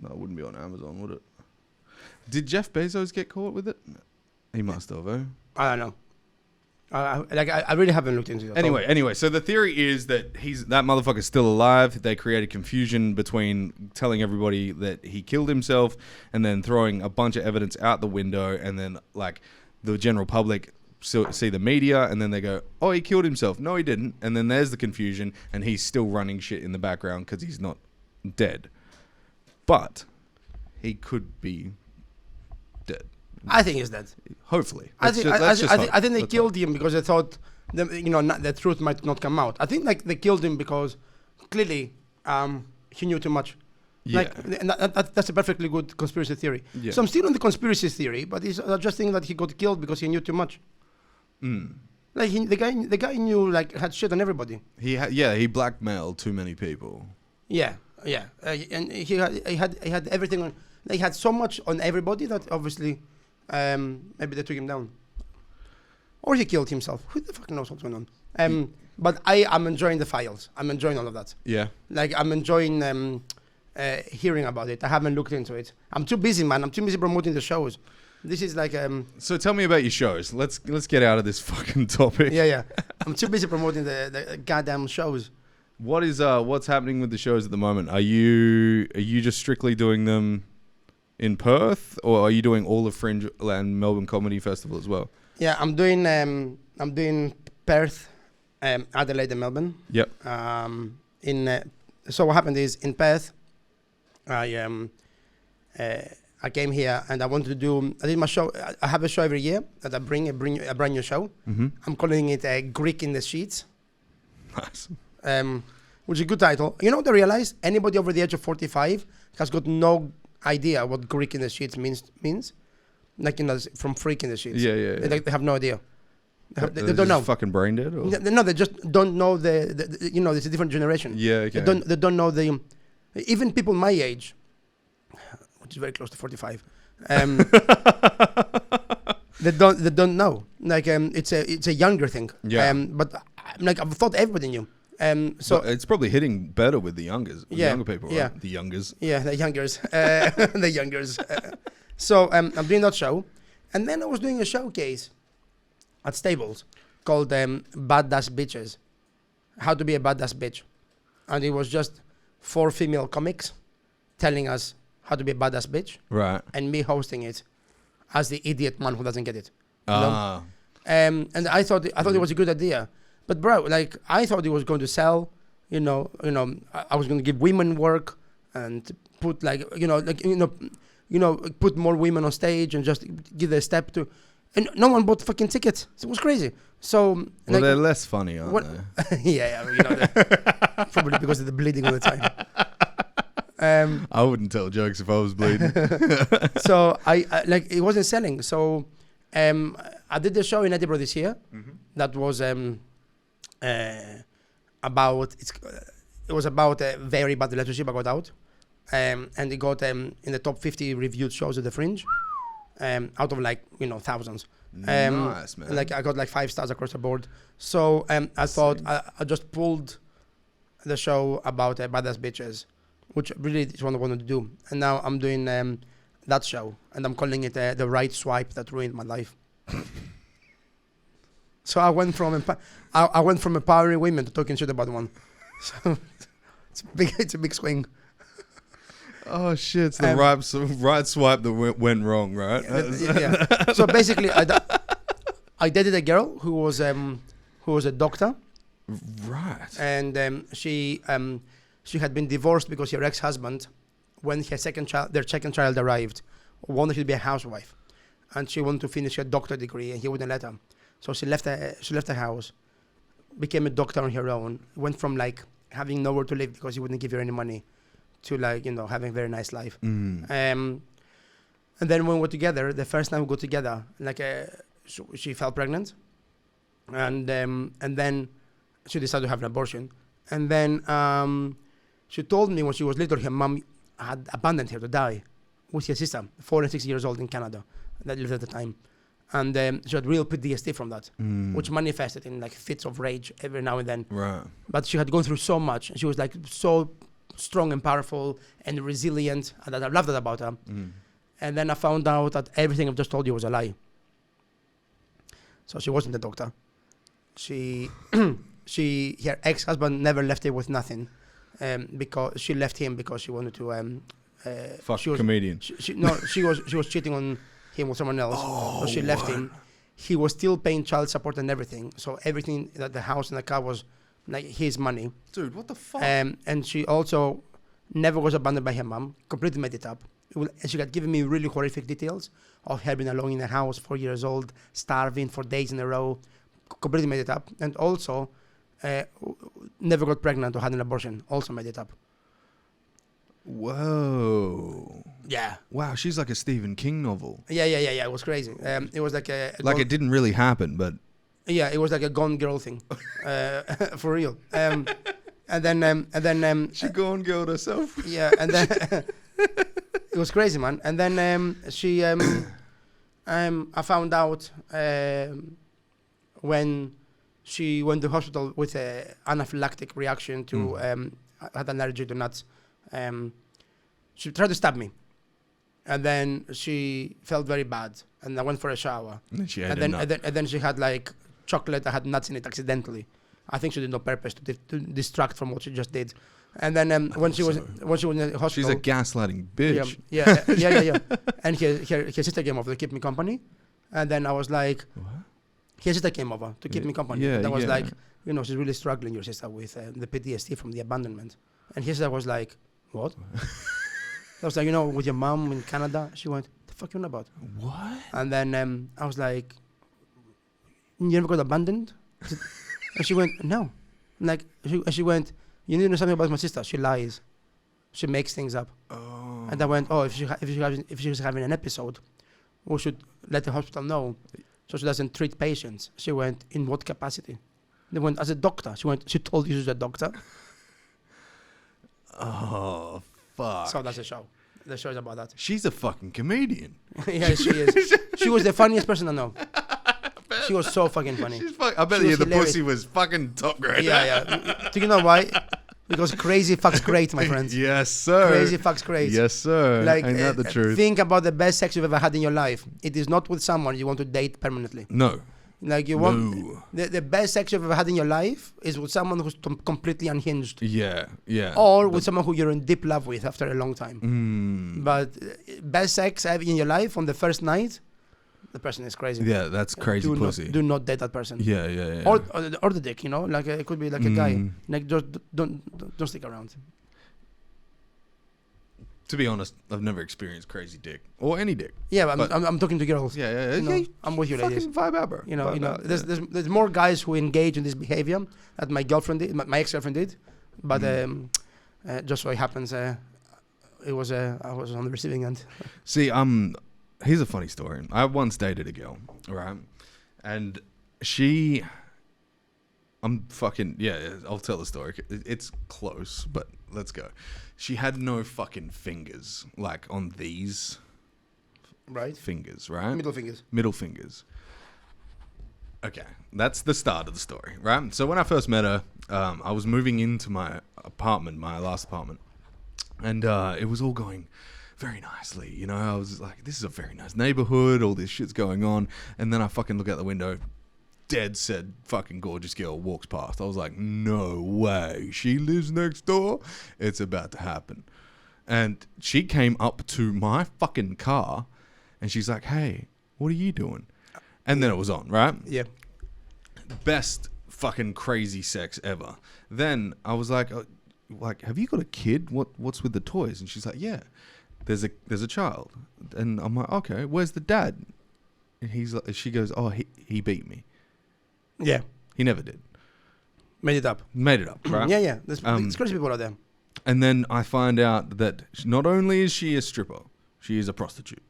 No, it wouldn't be on Amazon, would it? Did Jeff Bezos get caught with it? He must have, eh?
I don't know. I really haven't looked into it.
Anyway, so the theory is that that motherfucker's still alive. They created confusion between telling everybody that he killed himself and then throwing a bunch of evidence out the window, and then like the general public see the media and then they go, oh, he killed himself. No, he didn't. And then there's the confusion and he's still running shit in the background because he's not dead. But he could be dead.
I think he's dead.
Hopefully.
I think they killed him because they thought the truth might not come out. I think like they killed him because clearly he knew too much.
Yeah.
Like that's a perfectly good conspiracy theory.
Yeah.
So I'm still on the conspiracy theory, but it's just thinking that he got killed because he knew too much.
Mm.
Like the guy knew like had shit on everybody.
He blackmailed too many people.
Yeah. And he had everything on. They had so much on everybody that obviously maybe they took him down, or he killed himself. Who the fuck knows what's going on? But I am enjoying the files. I'm enjoying all of that.
Yeah.
Like I'm enjoying hearing about it. I haven't looked into it. I'm too busy, man. I'm too busy promoting the shows. This is like
So tell me about your shows. Let's get out of this fucking topic.
Yeah. I'm too busy promoting the goddamn shows.
What is what's happening with the shows at the moment? Are you just strictly doing them in Perth, or are you doing all of Fringe and Melbourne Comedy Festival as well?
Yeah, I'm doing Perth, Adelaide, and Melbourne.
Yep.
So what happened is in Perth, I came here and I wanted to do. I did my show. I have a show every year that I bring a brand new show.
Mm-hmm.
I'm calling it Greek in the Sheets.
Nice.
Which is a good title. You know what I realized? Anybody over the age of 45 has got no idea what Greek in the Sheets means. Like, from Freak in the Sheets.
Yeah.
They have no idea. They don't know.
Fucking brain dead? Or?
No, they just don't know the it's a different generation.
Yeah, okay.
They don't know even people my age, which is very close to 45. They don't know. Like it's a younger thing.
Yeah.
But like I thought everybody knew. So
but it's probably hitting better with the younger people, right?
Yeah.
The youngers.
Yeah, the youngers. The youngers. So I'm doing that show, and then I was doing a showcase at Stables called Badass Bitches, How to Be a Badass Bitch, and it was just 4 female comics telling us how to be a badass bitch,
Right.
and me hosting it as the idiot man who doesn't get it.
Ah.
And I thought it was a good idea, but bro, like I thought it was going to sell. I was going to give women work and put put more women on stage and just give a step to, and no one bought fucking tickets. It was crazy. So
they're less funny, aren't they?
yeah, probably because of the bleeding all the time.
I wouldn't tell jokes if I was bleeding.
So I like it wasn't selling. So I did the show in Edinburgh this year. That was about it was about a very bad relationship I got out, and it got in the top 50 reviewed shows at the Fringe, out of like thousands.
Nice, man.
Like I got like 5 stars across the board. So I thought I just pulled the show about badass bitches, which really is what I wanted to do. And now I'm doing that show, and I'm calling it the right swipe that ruined my life. So I went from empowering women to talking shit about one. So it's a big swing.
Oh shit! It's the right swipe that went wrong, right?
Yeah. So basically, I dated a girl who was a doctor.
Right.
And she had been divorced because her ex-husband, when their second child arrived, wanted her to be a housewife, and she wanted to finish her doctor degree, and he wouldn't let her. So she left the house, became a doctor on her own, went from like having nowhere to live because he wouldn't give her any money, to like having a very nice life. And then when we were together, the first time we got together, like she fell pregnant, and then she decided to have an abortion. And then she told me when she was little, her mom had abandoned her to die with her sister, 4 and 6 years old in Canada, that lived at the time. And she had real PTSD from that, which manifested in like fits of rage every now and then.
Right.
But she had gone through so much. She was like so strong and powerful and resilient, and I loved that about her. And then I found out that everything I've just told you was a lie. So she wasn't a doctor. Her ex-husband never left her with nothing, because she left him because she wanted to.
Comedian.
She was cheating on him with someone else. So she left him. He was still paying child support and everything. So everything that the house and the car was like his money.
Dude, what the fuck?
And she also never was abandoned by her mom. Completely made it up. She had given me really horrific details of her being alone in the house, 4 years old, starving for days in a row. Completely made it up. And also never got pregnant or had an abortion. Also made it up.
Whoa.
Yeah.
Wow, she's like a Stephen King novel.
Yeah. It was crazy. It was like
it didn't really happen, but...
Yeah, it was like a Gone Girl thing. For real. And then...
she Gone Girled herself.
Yeah, and then... it was crazy, man. And then she... I found out when she went to hospital with an anaphylactic reaction to... had an allergy to nuts. She tried to stab me, and then she felt very bad, and I went for a shower. And then she had like chocolate that had nuts in it accidentally. I think she did it on purpose to distract from what she just did. And then when she was in the hospital,
she's a gaslighting bitch.
Yeah. And her sister came over to keep me company, and then I was like,
what?
Her sister came over to keep me company.
Yeah,
and I was like, she's really struggling, your sister, with the PTSD from the abandonment. And his sister was like, what? I was like, with your mom in Canada. She went, the fuck you on about?
What?
And then I was like, you never got abandoned? And she went, no. Like, she went, you need to know something about my sister. She lies. She makes things up. Oh. And I went, if she's having an episode, we should let the hospital know so she doesn't treat patients. She went, in what capacity? They went, as a doctor. She told you she's a doctor.
Oh, fuck.
So that's the show. The show is about that.
She's a fucking comedian.
Yeah, she is. She was the funniest person I know. She was so fucking funny.
I bet you the pussy was fucking top grade.
Yeah. Do you know why? Because crazy fucks great, my friends.
Yes, sir.
Crazy fucks great.
Yes, sir.
Like,
ain't that the truth?
Think about the best sex you've ever had in your life. It is not with someone you want to date permanently.
No.
Like you want the best sex you've ever had in your life is with someone who's completely unhinged. Yeah. Or with someone who you're in deep love with after a long time. But best sex in your life on the first night, the person is crazy.
Yeah, that's crazy pussy.
Do not date that person.
Yeah.
Or the dick, like it could be like a guy. Like just don't stick around. To
be honest, I've never experienced crazy dick or any dick.
Yeah, but I'm talking to girls.
Yeah.
I'm with you, ladies.
Vibe out, bro.
There's more guys who engage in this behavior that my ex-girlfriend did, but just so it happens, I was on the receiving end.
See, here's a funny story. I once dated a girl, right? And I'll tell the story. It's close, but let's go. She had no fucking fingers, like on these fingers, right? Middle fingers. Okay, that's the start of the story, right? So when I first met her, I was moving into my last apartment, and it was all going very nicely, you know. I was like, this is a very nice neighborhood, all this shit's going on, and then I fucking look out the window, dead said fucking gorgeous girl walks past. I was like, no way, she lives next door? It's about to happen. And she came up to my fucking car, and she's like, hey, what are you doing? And then it was on, right?
Yeah.
Best fucking crazy sex ever. Then I was like, have you got a kid? What's with the toys? And she's like, yeah, there's a child. And I'm like, okay, where's the dad? And she goes, oh, he beat me.
Yeah.
He never did.
Made it up,
right?
Yeah. There's crazy people out there.
And then I find out that not only is she a stripper, she is a prostitute.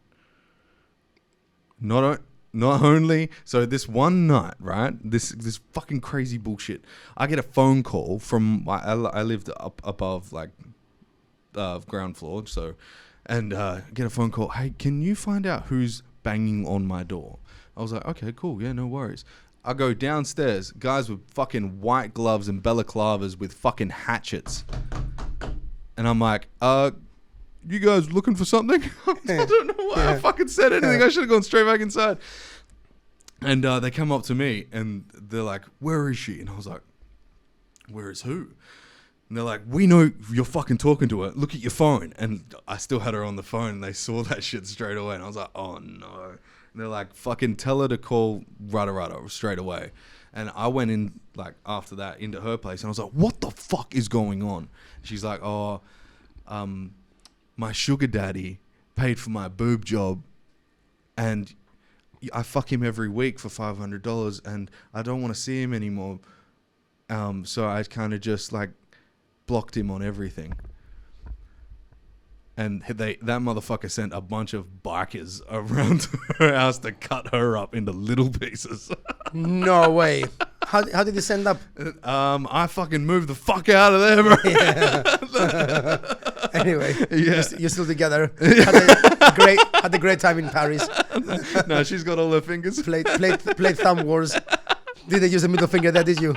Not only, so this one night, right? This fucking crazy bullshit. I get a phone call from I lived up above like ground floor, so, and get a phone call. Hey, can you find out who's banging on my door? I was like, okay, cool, yeah, no worries. I go downstairs, guys with fucking white gloves and balaclavas with fucking hatchets, and I'm like, you guys looking for something? I don't know why I fucking said anything. I should have gone straight back inside. And they come up to me and they're like, where is she? And I was like, where is who? And they're like, we know you're fucking talking to her. Look at your phone. And I still had her on the phone and they saw that shit straight away. And I was like, oh no. And they're like, fucking tell her to call Rada straight away. And I went in like after that into her place and I was like, what the fuck is going on? She's like, my sugar daddy paid for my boob job and I fuck him every week for $500 and I don't want to see him anymore. So I kind of just like blocked him on everything. And that motherfucker sent a bunch of bikers around to her house to cut her up into little pieces.
No way. How did he send up?
I fucking moved the fuck out of there, bro.
Yeah. Anyway, you're still together. Had a great time in Paris.
No, she's got all her fingers.
Played thumb wars. Didn't use the middle finger there, did you?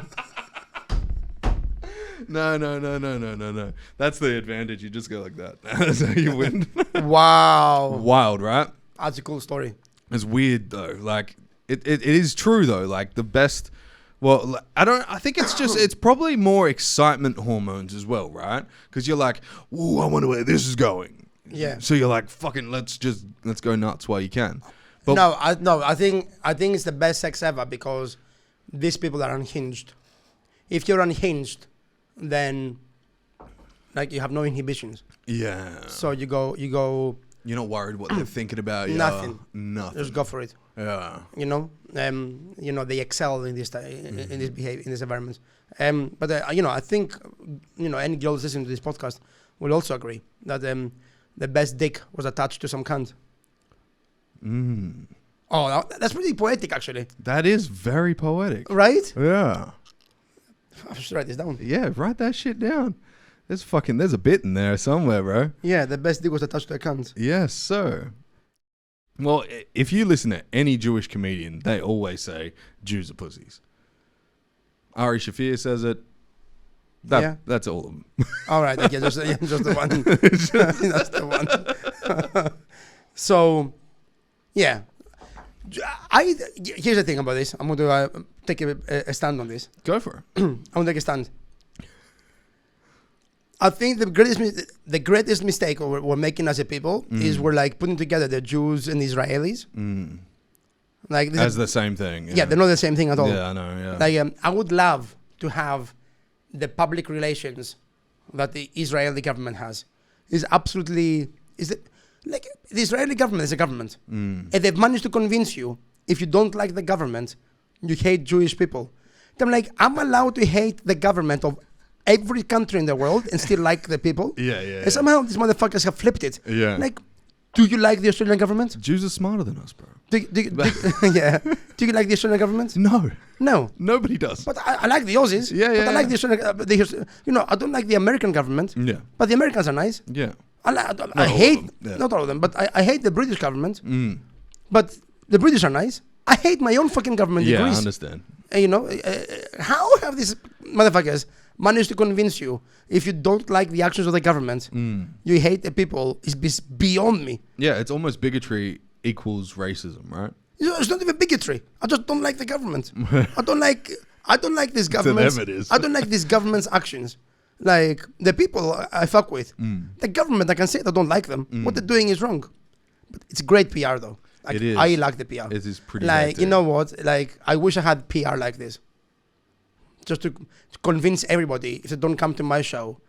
No. That's the advantage. You just go like that. That's how you win.
Wow.
Wild, right?
That's a cool story.
It's weird though. Like it is true though. Like the best. Well, I think it's probably more excitement hormones as well, right? Because you're like, ooh, I wonder where this is going.
Yeah.
So you're like, fucking, let's go nuts while you can. But
I think it's the best sex ever because these people are unhinged. If you're unhinged, then like you have no inhibitions.
Yeah.
So you go.
You're not worried what they're thinking about.
Nothing.
Nothing.
Just go for it.
Yeah.
You know, they excel in this in this behavior in this environment. But I think any girls listening to this podcast will also agree that the best dick was attached to some cunt. Oh, that's pretty poetic, actually.
That is very poetic,
right?
Yeah.
I should write this down.
Yeah, write that shit down. There's a bit in there somewhere, bro.
Yeah, the best dick was attached to a cunt.
Yes, sir. Well, if you listen to any Jewish comedian, they always say Jews are pussies. Ari Shafir says it. That's all of them. All right,
okay, just the one. That's the one. So, yeah. Here's the thing about this. I'm going to take a stand on this.
Go for it.
I'm going to take a stand. I think the greatest mistake we're making as a people is we're like putting together the Jews and Israelis. Like
as the same thing.
Yeah, they're not the same thing at all.
Yeah, I know. Yeah.
Like I would love to have the public relations that the Israeli government has. The Israeli government is a government, and they've managed to convince you if you don't like the government, you hate Jewish people. I'm like, I'm allowed to hate the government of every country in the world and still like the people.
Yeah.
And somehow these motherfuckers have flipped it.
Yeah.
Like, do you like the Australian government?
Jews are smarter than us, bro.
Yeah. Do you like the Australian government? No.
Nobody does.
But I like the Aussies.
Yeah.
I like the Australian. I don't like the American government.
Yeah.
But the Americans are nice.
Yeah.
I hate not all of them, but I hate the British government. But the British are nice. I hate my own fucking government in Greece.
I understand.
How have these motherfuckers managed to convince you if you don't like the actions of the government, you hate the people? Is beyond me.
Yeah, it's almost bigotry equals racism, right?
It's not even bigotry. I just don't like the government. I don't like this government.
To them it is.
I don't like this government's actions. Like the people I fuck with, the government, I can say that I don't like them. What they're doing is wrong. But it's great PR though. Like,
it is.
I like the PR.
It is pretty.
Like, you know what? Like, I wish I had PR like this. Just to convince everybody, if they don't come to my show,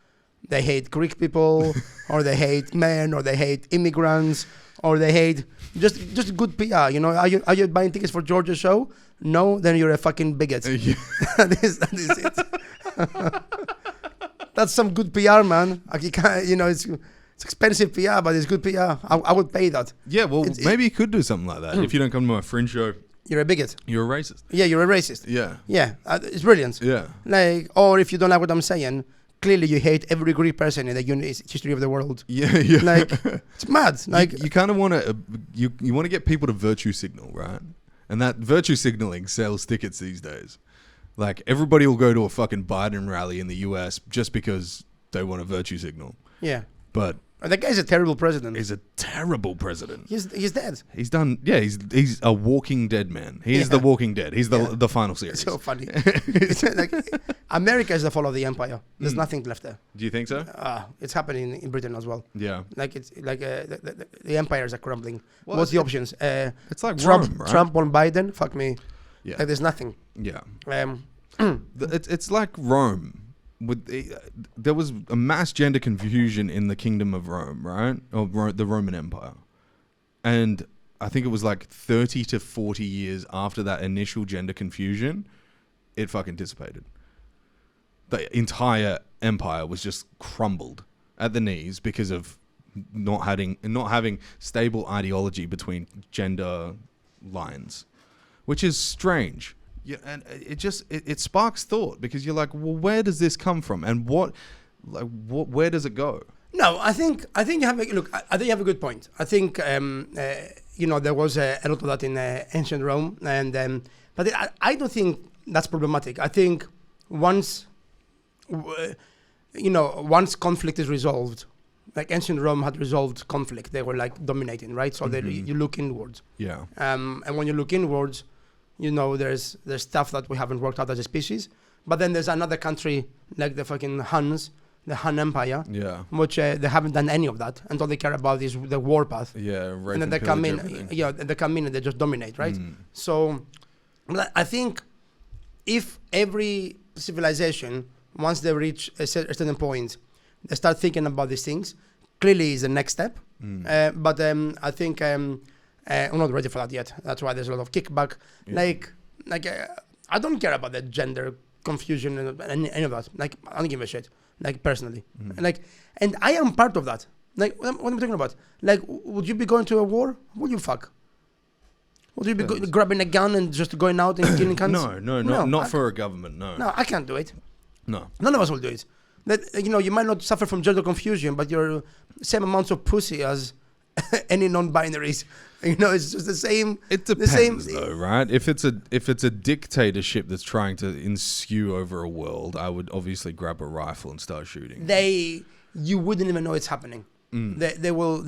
they hate Greek people, or they hate men, or they hate immigrants, or they hate just good PR. Are you buying tickets for George's show? No, then you're a fucking bigot.
Yeah.
that is it. That's some good PR, man. Like, you can't, it's expensive PR, but it's good PR. I would pay that.
Yeah, well, maybe you could do something like that. If you don't come to my Fringe show,
you're a bigot.
you're a racist.
Yeah, you're a racist.
Yeah.
Yeah, it's brilliant.
Yeah.
Like, or if you don't like what I'm saying, clearly you hate every Greek person in the history of the world.
Yeah.
Like, it's mad. Like,
you kind of want to you want to get people to virtue signal, right? And that virtue signaling sells tickets these days. Like, everybody will go to a fucking Biden rally in the US just because they want a virtue signal.
yeah.
But
That guy's a terrible president.
he's a terrible president.
He's dead.
He's done. Yeah, he's a walking dead man. He's the Walking Dead. He's the final series.
It's so funny. It's like, America is the fall of the empire. There's nothing left there.
Do you think so?
It's happening in Britain as well.
Yeah.
Like, it's like the empires are crumbling.
Well,
What's the options?
It's like
Trump,
Rome, right?
Trump on Biden. Fuck me.
Yeah.
Like, there's nothing.
Yeah.
It's
It's like Rome. There was a mass gender confusion in the Kingdom of Rome, right? Or the Roman Empire. And I think it was like 30 to 40 years after that initial gender confusion, it fucking dissipated. The entire empire was just crumbled at the knees because of not having stable ideology between gender lines, which is strange. Yeah, and it sparks thought, because you're like, well, where does this come from, and where does it go?
No, I think you have look. I think you have a good point. I think there was a lot of that in ancient Rome, and but I don't think that's problematic. I think once conflict is resolved, like ancient Rome had resolved conflict, they were like dominating, right? So you look inwards.
Yeah.
And when you look inwards, there's stuff that we haven't worked out as a species, but then there's another country like the fucking Huns, the Han Empire, which they haven't done any of that, and all they care about is the warpath.
Yeah,
and then they come in, and they just dominate, right? So, I think if every civilization, once they reach a certain point, they start thinking about these things, clearly is the next step. But I think I'm not ready for that yet. That's why there's a lot of kickback. Yeah. I don't care about the gender confusion and any of that. Like, I don't give a shit. Like, personally, and I am part of that. Like, what am I talking about? Like, would you be going to a war? Would you fuck? Would you be grabbing a gun and just going out and killing cunts?
No, not for a government. No,
I can't do it.
No,
none of us will do it. That you might not suffer from gender confusion, but you're same amounts of pussy as any non-binaries. It's just the same.
It depends, though, right? If it's a dictatorship that's trying to ensue over a world, I would obviously grab a rifle and start shooting.
You wouldn't even know it's happening. They will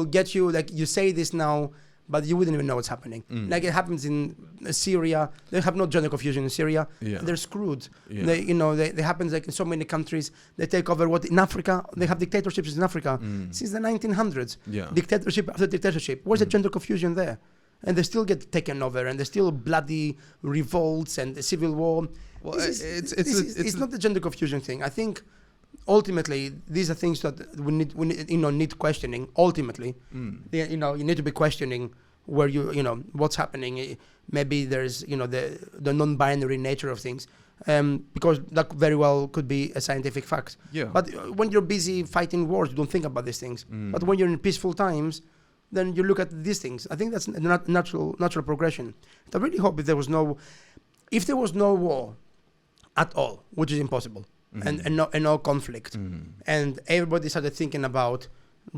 get you. Like, you say this now, but you wouldn't even know what's happening. Like, it happens in Syria. They have no gender confusion in Syria. Yeah. They're screwed. Yeah. They happens like in so many countries. They take over in Africa. They have dictatorships in Africa since the 1900s. Yeah. Dictatorship after dictatorship. Where's the gender confusion there? And they still get taken over, and there's still bloody revolts and the civil war. Well, it's not the gender confusion thing. I think ultimately these are things that we need questioning. Ultimately, you need to be questioning where what's happening. Maybe there's the non-binary nature of things. because that very well could be a scientific fact.
Yeah.
But when you're busy fighting wars, you don't think about these things. But when you're in peaceful times, then you look at these things. I think that's a natural progression. I really hope if there was no war at all, which is impossible, and no conflict, and everybody started thinking about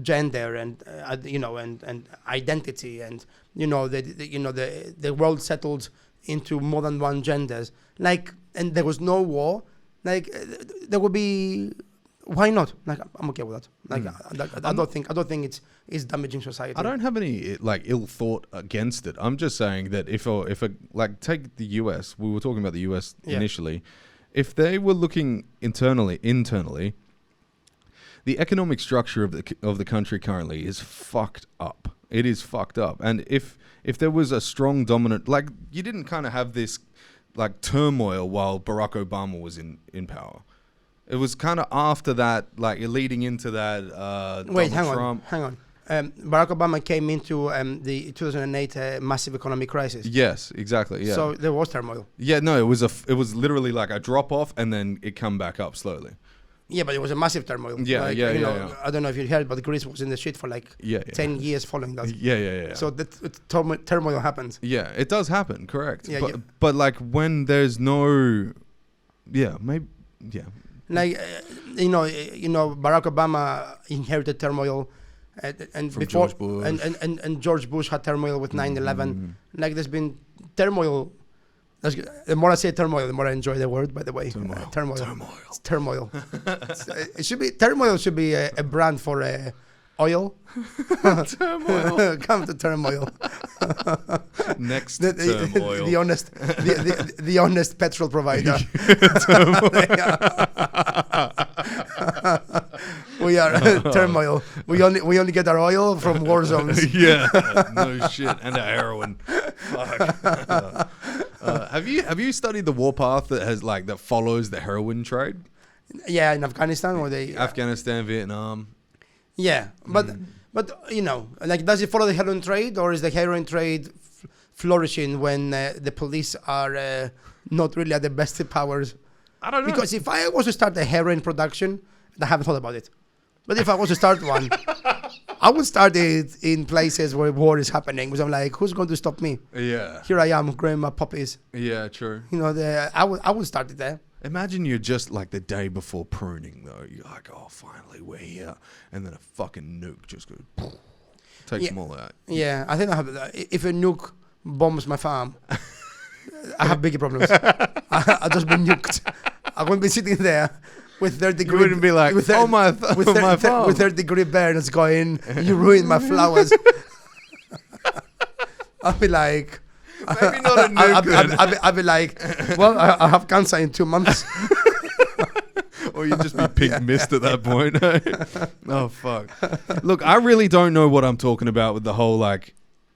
gender and and identity, and the world settled into more than one genders, and there was no war, there would be. Why not? I'm okay with that. I don't think it's damaging society.
I don't have any ill thought against it. I'm just saying that if take the US, we were talking about the US initially. If they were looking internally, the economic structure of the country currently is fucked up. It is fucked up. And if there was a strong dominant, you didn't kind of have this turmoil while Barack Obama was in power. It was kind of after that, leading into that.
Wait,
Donald
hang
Trump.
on. Barack Obama came into the 2008 massive economic crisis.
Yes, exactly. Yeah.
So there was turmoil.
Yeah, no, it was literally like a drop off, and then it come back up slowly.
Yeah, but it was a massive turmoil.
Yeah.
I don't know if you heard, but Greece was in the shit for 10 years following that.
Yeah.
So the turmoil happened.
Yeah, it does happen, correct.
Yeah,
but when there's no, maybe.
Barack Obama inherited turmoil, and
From
before
George Bush.
And George Bush had turmoil with 9/11. There's been turmoil. The more I say turmoil, the more I enjoy the word. By the way, turmoil. It's turmoil. It should be turmoil. Should be a brand for oil.
Turmoil.
Come to turmoil.
Next turmoil.
The honest petrol provider. We are turmoil. We only get our oil from war zones.
Yeah, no shit, and a heroin. Fuck. Have you studied the warpath that follows the heroin trade?
Yeah, in Afghanistan, or
Afghanistan, Vietnam.
Yeah, but does it follow the heroin trade, or is the heroin trade flourishing when the police are not really at their best powers?
I don't know.
Because if I was to start a heroin production, I haven't thought about it. But if I was to start one, I would start it in places where war is happening. Because I'm like, who's going to stop me?
Yeah.
Here I am growing my poppies.
Yeah, true.
I would start it there.
Imagine you're just the day before pruning, though. You're like, oh, finally, we're here. And then a fucking nuke just goes, takes them all out.
Yeah, I think I have. If a nuke bombs my farm, I have bigger problems. I'll just be nuked. I won't be sitting there with 30 degree.
You wouldn't be like,
with
my farm.
With 30 degree burns going, you ruined my flowers. I'll be like,
maybe not a nuke.
I'll be like, well, I have cancer in 2 months.
Or you'd just be pink mist at that point. Oh, fuck. Look, I really don't know what I'm talking about with the whole,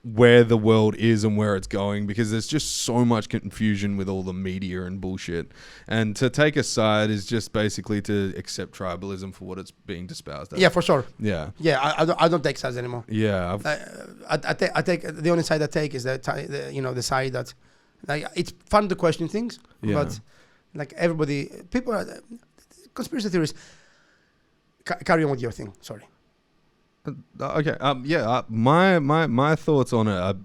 where the world is and where it's going, because there's just so much confusion with all the media and bullshit. And to take a side is just basically to accept tribalism for what it's being espoused as.
Yeah, for sure.
Yeah.
Yeah, I don't take sides anymore.
Yeah.
I take the only side I take is the side that it's fun to question things, but people are conspiracy theories. Carry on with your thing. Sorry.
Okay. My thoughts on it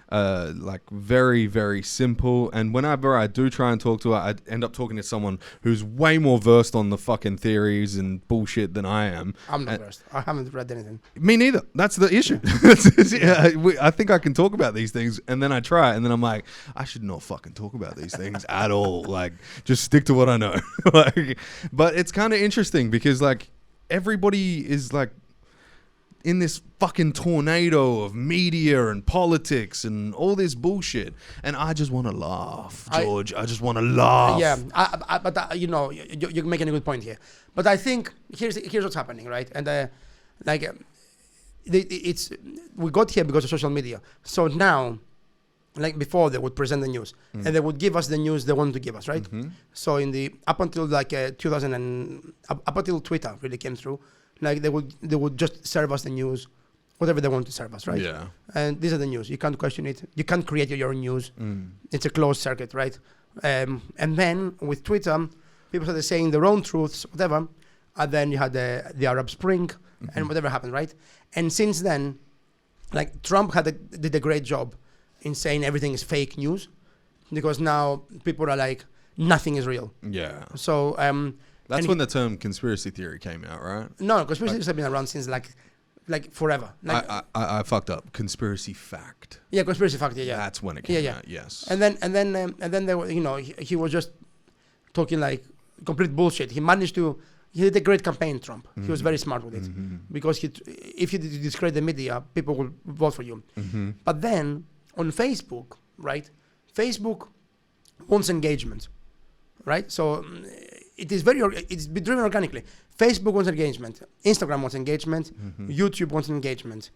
are very, very simple. And whenever I do try and talk to her, I end up talking to someone who's way more versed on the fucking theories and bullshit than I am.
I'm not versed. I haven't read anything.
Me neither. That's the issue. I think I can talk about these things, and then I try, and then I'm like, I should not fucking talk about these things at all. Just stick to what I know. But it's kind of interesting because everybody is in this fucking tornado of media and politics and all this bullshit, and I just want to laugh, George. I just want to laugh.
Yeah, but you're making a good point here. But I think here's what's happening, right? And we got here because of social media. So now, before, they would present the news and they would give us the news they wanted to give us, right? Mm-hmm. So up until 2000 and up until Twitter really came through. They would just serve us the news, whatever they want to serve us, right?
Yeah.
And these are the news. You can't question it. You can't create your own news. It's a closed circuit, right? And then with Twitter, people started saying their own truths, whatever. And then you had the Arab Spring and whatever happened, right? And since then, like Trump did a great job in saying everything is fake news, because now people are like, nothing is real.
Yeah.
So
that's when the term conspiracy theory came out, right?
No, conspiracy theories have been around since like forever. Like,
I fucked up. Conspiracy fact.
Yeah, conspiracy fact. Yeah.
That's when it came out. Yes.
And then there were, he was just talking like complete bullshit. He did a great campaign, Trump. He was very smart with it, because if you discredit the media, people will vote for you. But then on Facebook, right? Facebook wants engagement, right? So it's been driven organically. Facebook wants engagement. Instagram wants engagement. YouTube wants engagement.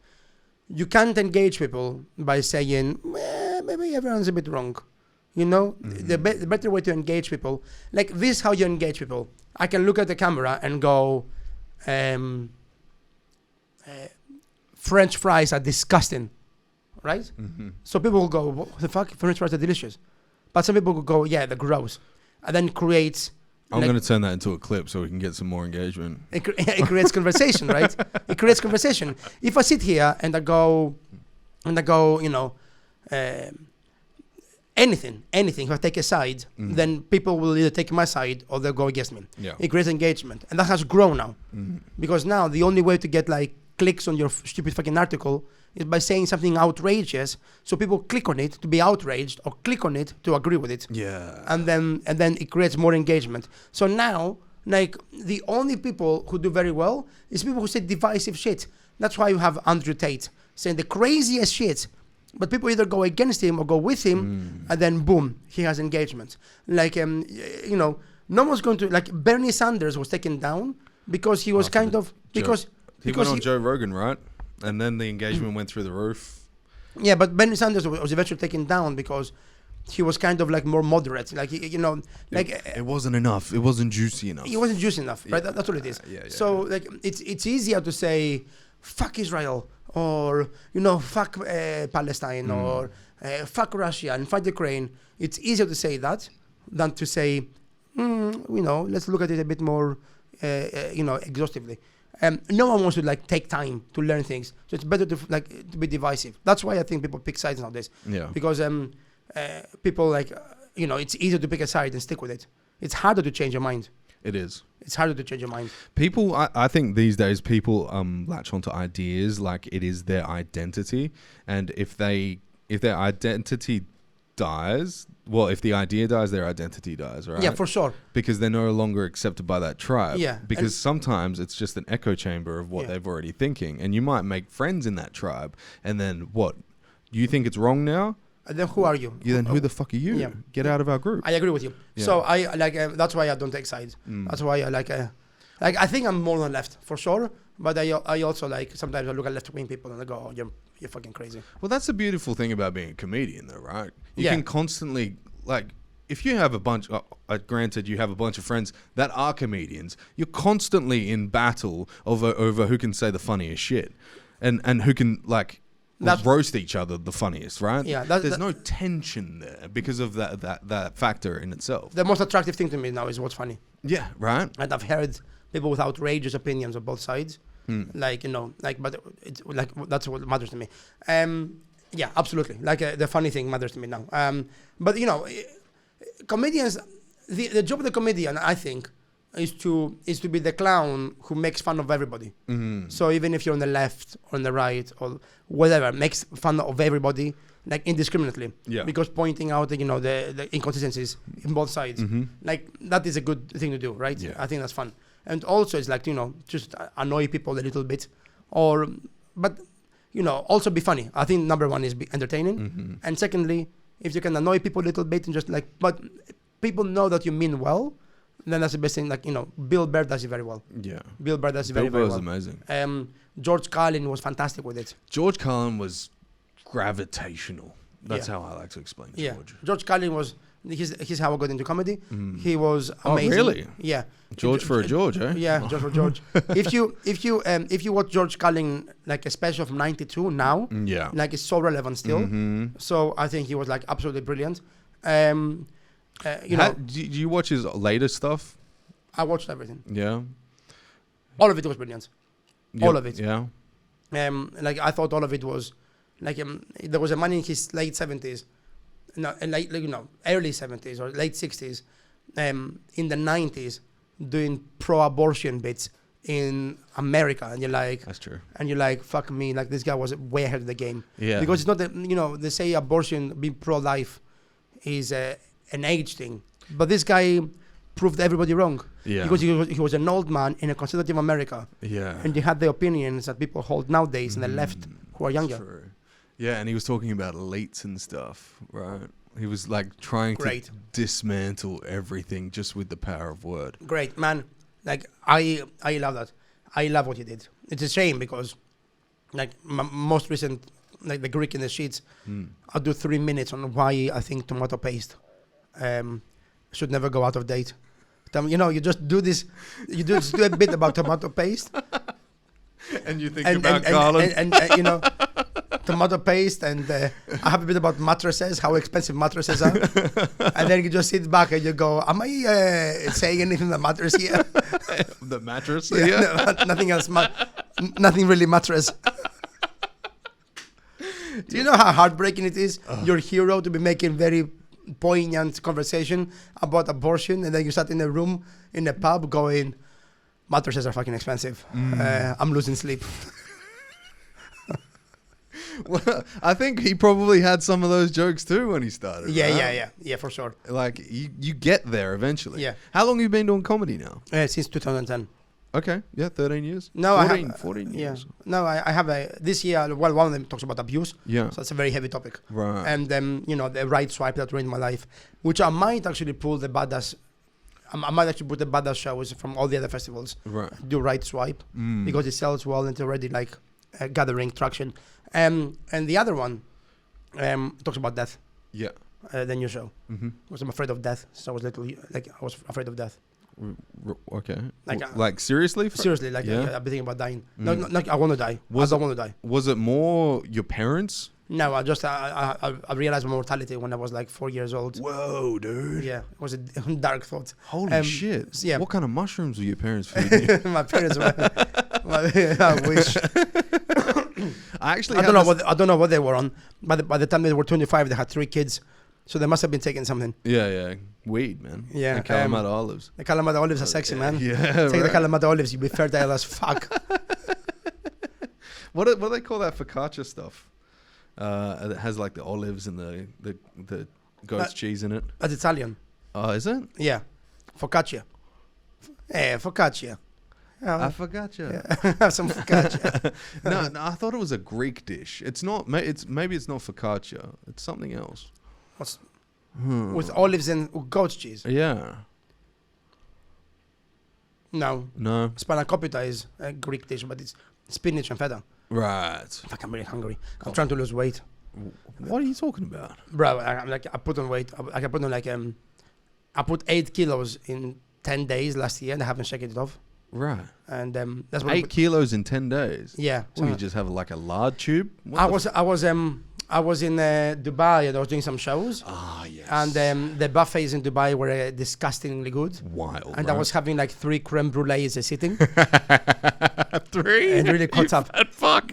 You can't engage people by saying, maybe everyone's a bit wrong. The better way to engage people, like this is how you engage people. I can look at the camera and go, French fries are disgusting, right? So people will go, what the fuck? French fries are delicious. But some people will go, yeah, they're gross. And then creates...
I'm going to turn that into a clip so we can get some more engagement. It
creates conversation, right? It creates conversation. If I sit here and I go, anything, if I take a side, then people will either take my side or they'll go against me.
Yeah.
It creates engagement. And that has grown now. Because now the only way to get like clicks on your stupid fucking article is by saying something outrageous, so people click on it to be outraged or click on it to agree with it.
Yeah.
And then it creates more engagement. So now, like, the only people who do very well is people who say divisive shit. That's why you have Andrew Tate saying the craziest shit, but people either go against him or go with him, and then boom, he has engagement. Like, no one's going to, like, Bernie Sanders was taken down because he was
He went on Joe Rogan, right? And then the engagement went through the roof.
Yeah, but Bernie Sanders was eventually taken down because he was kind of like more moderate. Like,
it wasn't enough. It wasn't juicy enough.
It wasn't juicy enough, right? That's what it is. So, like, it's easier to say, fuck Israel, or, fuck Palestine, or fuck Russia and fight Ukraine. It's easier to say that than to say, let's look at it a bit more, exhaustively. No one wants to like take time to learn things, so it's better to be divisive. That's why I think people pick sides nowadays.
Yeah.
Because people like it's easier to pick a side and stick with it. It's harder to change your mind.
It is.
It's harder to change your mind.
People, I think these days people latch onto ideas like it is their identity, and if their identity dies, well, if the idea dies, their identity dies, right?
Yeah, for sure.
Because they're no longer accepted by that tribe.
Yeah.
Because sometimes it's just an echo chamber of what they've already thinking, and you might make friends in that tribe, and then what? You think it's wrong now?
And then who are you?
Then who the fuck are you?
Yeah.
Get out of our group.
I agree with you. Yeah. So I like that's why I don't take sides. That's why I like I think I'm more than left for sure, but I also like sometimes I look at left wing people and I go, oh, you're fucking crazy.
Well, that's the beautiful thing about being a comedian, though, right? You can constantly, like, if you have a bunch, granted you have a bunch of friends that are comedians, you're constantly in battle over who can say the funniest shit, and who can like roast each other the funniest, right?
Yeah,
there's no tension there because of that factor in itself.
The most attractive thing to me now is what's funny.
Yeah, right.
And I've heard people with outrageous opinions on both sides. But it's like that's what matters to me. Yeah, absolutely. Like the funny thing matters to me now. But comedians, the job of the comedian, I think, is to be the clown who makes fun of everybody. So even if you're on the left or on the right or whatever, makes fun of everybody, like indiscriminately. Yeah. Because pointing out the inconsistencies in both sides, like that is a good thing to do, right? Yeah. I think that's fun. And also it's like, just annoy people a little bit, but also be funny. I think number one is be entertaining. And secondly, if you can annoy people a little bit and just but people know that you mean well, then that's the best thing. Like, Bill Burr does it very well. Yeah. Bill Burr does it very well. Bill Burr is amazing. George Carlin was fantastic with it.
George Carlin was gravitational. That's how I like to explain George.
George Carlin was... He's how I got into comedy. He was amazing.
Oh, really?
Yeah.
George for a George, eh?
Yeah, George for George. If you watch George Carlin, like a special from '92 now, like it's so relevant still. So I think he was like absolutely brilliant.
Do you watch his later stuff?
I watched everything.
Yeah.
All of it was brilliant. All of it.
Yeah.
Like I thought all of it was like there was a man in his late 70s, early 70s or late 60s, in the 90s, doing pro-abortion bits in America, and you're like,
That's true.
and you're like, fuck me, like this guy was way ahead of the game.
Yeah.
Because it's not that they say abortion, being pro-life, is an age thing, but this guy proved everybody wrong.
Yeah.
Because he was an old man in a conservative America.
Yeah.
And he had the opinions that people hold nowadays in the left who are younger.
True. Yeah, and he was talking about elites and stuff, right? He was like trying to dismantle everything just with the power of word.
Great, man. Like, I love that. I love what he did. It's a shame because, like, most recent, like the Greek in the Sheets, I'll do 3 minutes on why I think tomato paste should never go out of date. You just do this, you just do a bit about tomato paste.
And you think about Carlin.
And tomato paste, and I have a bit about mattresses, how expensive mattresses are. And then you just sit back and you go, am I saying anything that matters here?
The mattress?
Yeah. No, nothing else. Nothing really matters. Do you know how heartbreaking it is? Your hero to be making very poignant conversation about abortion, and then you sat in a room in a pub going, mattresses are fucking expensive. I'm losing sleep.
Well, I think he probably had some of those jokes too when he started.
Yeah, for sure.
Like you get there eventually.
Yeah.
How long have you been doing comedy now?
Since 2010.
Okay. Yeah, 13 years.
No,
14 years.
Yeah. No, I have this year. Well, one of them talks about abuse.
Yeah.
So it's a very heavy topic.
Right.
And the right swipe that ruined my life, which I might actually pull the badass. I might actually put the badass shows from all the other festivals.
Right.
Do right swipe because it sells well and it's already like gathering traction. And the other one talks about death.
Yeah.
The new show.
Mm-hmm.
Because I'm afraid of death. So I was I was afraid of death.
Okay.
Like
seriously?
Seriously, like
Yeah.
I've been thinking about dying. No, I want to die. I don't want to die.
Was it more your parents?
No, I realized my mortality when I was like 4 years old.
Whoa, dude.
Yeah, it was a dark thought.
Holy shit.
Yeah.
What kind of mushrooms were your parents feeding you?
My parents were. I wish.
I
don't know what they were on. By the time they were 25, they had 3 kids, so they must have been taking something.
Yeah. Weed, man.
Yeah.
And Kalamata olives.
The Kalamata olives are sexy, man.
Yeah.
Take the Kalamata olives, you'll be fertile as fuck.
What do they call that focaccia stuff? It has like the olives and the goat's cheese in it.
That's Italian.
Oh, is it?
Yeah. Focaccia. Focaccia.
I forgot you.
Yeah. Have some focaccia.
No, I thought it was a Greek dish. It's not. Maybe it's not focaccia. It's something else.
What's with olives and goat's cheese?
Yeah.
No. Spanakopita is a Greek dish, but it's spinach and feta.
Right.
Fuck, I'm really hungry. I'm trying to lose weight.
What are you talking about,
bro? I put on weight. I put on I put 8 kilos in 10 days last year, and I haven't shaken it off.
Right.
And that's what
8 kilos in 10 days.
Yeah.
So you just have like a lard tube.
I was in Dubai and I was doing some shows.
Ah, yes.
And the buffets in Dubai were disgustingly good.
Wild.
And I was having like 3 creme brulees a sitting.
3?
And really caught up.
Fat fuck.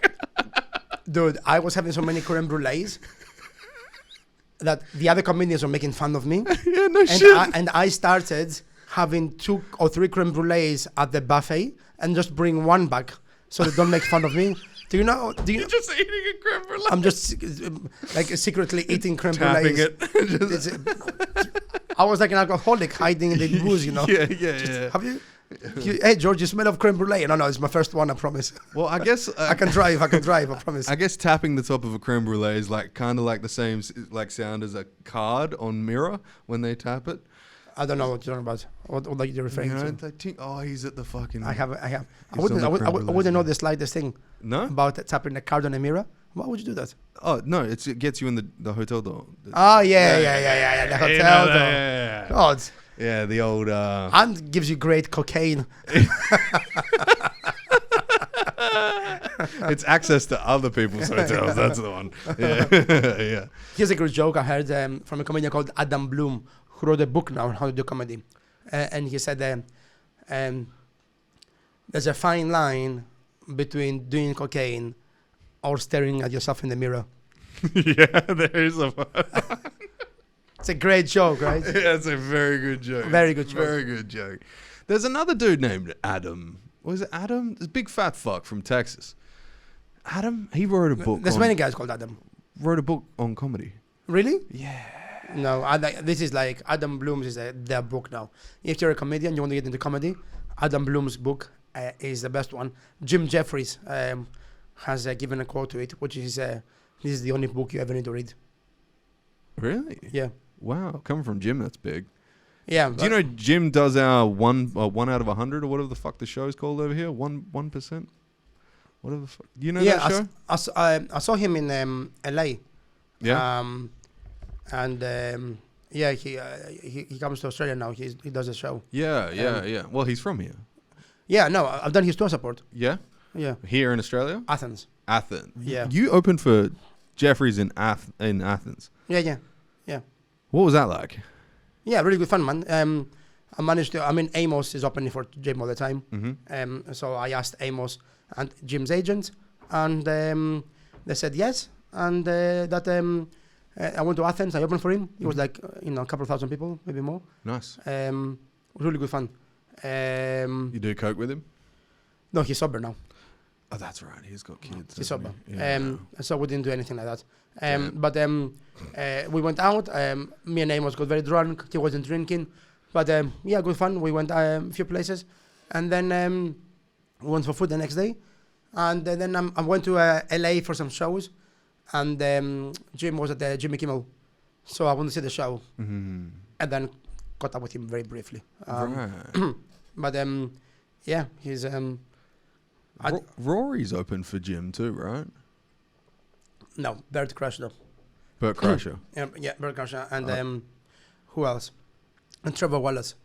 Dude, I was having so many creme brulees that the other comedians were making fun of me.
Yeah, no shit.
And I started having 2 or 3 creme brulees at the buffet and just bring 1 back so they don't make fun of me. Do you know?
You're just eating a creme brulee.
I'm just like secretly eating creme
Tapping
brulees. I was like an alcoholic hiding in the booze, you know.
Yeah.
Have you? Hey George, you smell of creme brulee? No, it's my first one, I promise.
Well, I guess
I can drive, I promise.
I guess tapping the top of a creme brulee is like kind of like the same like sound as a card on Mirror when they tap it.
I don't know what you're talking about. What are you referring to?
They think, oh, he's at the fucking.
I have. I wouldn't know the slightest thing.
No.
About tapping a card on a mirror. Why would you do that?
Oh no, it gets you in the hotel door.
Oh yeah. The hotel door.
Yeah.
God.
Yeah, the old.
And gives you great cocaine.
It's access to other people's hotels. That's the one. Yeah.
Here's a good joke I heard from a comedian called Adam Bloom, who wrote a book now on how to do comedy, and he said there's a fine line between doing cocaine or staring at yourself in the mirror.
Yeah, there is a.
It's a great joke, right?
Yeah, it's a very good joke.
Very good joke.
Very good joke. There's another dude named Adam. Was it Adam? This big fat fuck from Texas. Adam? He wrote a book.
There's many guys called Adam.
Wrote a book on comedy.
Really?
Yeah.
No, this is like Adam Bloom's is their book now. If you're a comedian, you want to get into comedy, Adam Bloom's book is the best one. Jim Jeffries has given a quote to it, which is this is the only book you ever need to read.
Really?
Yeah.
Wow. Coming from Jim, that's big.
Yeah.
Do you know Jim does our one out of 100 or whatever the fuck the show is called over here? 1%? Whatever the fuck. You know that show?
I saw him in LA.
Yeah.
Yeah, he comes to Australia now. He does a show.
Yeah. Well, he's from here.
Yeah, no, I've done his tour support.
Yeah?
Yeah.
Here in Australia?
Athens. Yeah.
You opened for Jeffries in Athens.
Yeah.
What was that like?
Yeah, really good fun, man. I managed to. I mean, Amos is opening for Jim all the time.
Mm-hmm.
So I asked Amos and Jim's agent, and they said yes. And I went to Athens. I opened for him. It was like a couple of thousand people, maybe more.
Nice.
Really good fun.
You do coke with him?
No, he's sober now.
Oh, that's right. He's got kids.
He's sober.
Yeah.
So we didn't do anything like that. But we went out. Me and Amos got very drunk. He wasn't drinking. But yeah, good fun. We went a few places. And then we went for food the next day. And then I went to LA for some shows. And Jim was at Jimmy Kimmel. So I wanted to see the show.
Mm-hmm.
And then caught up with him very briefly.
Right.
But yeah, he's...
Rory's open for Jim too, right?
No, Bert Kreischer.
Bert Kreischer.
Yeah, Bert Kreischer. And who else? And Trevor Wallace.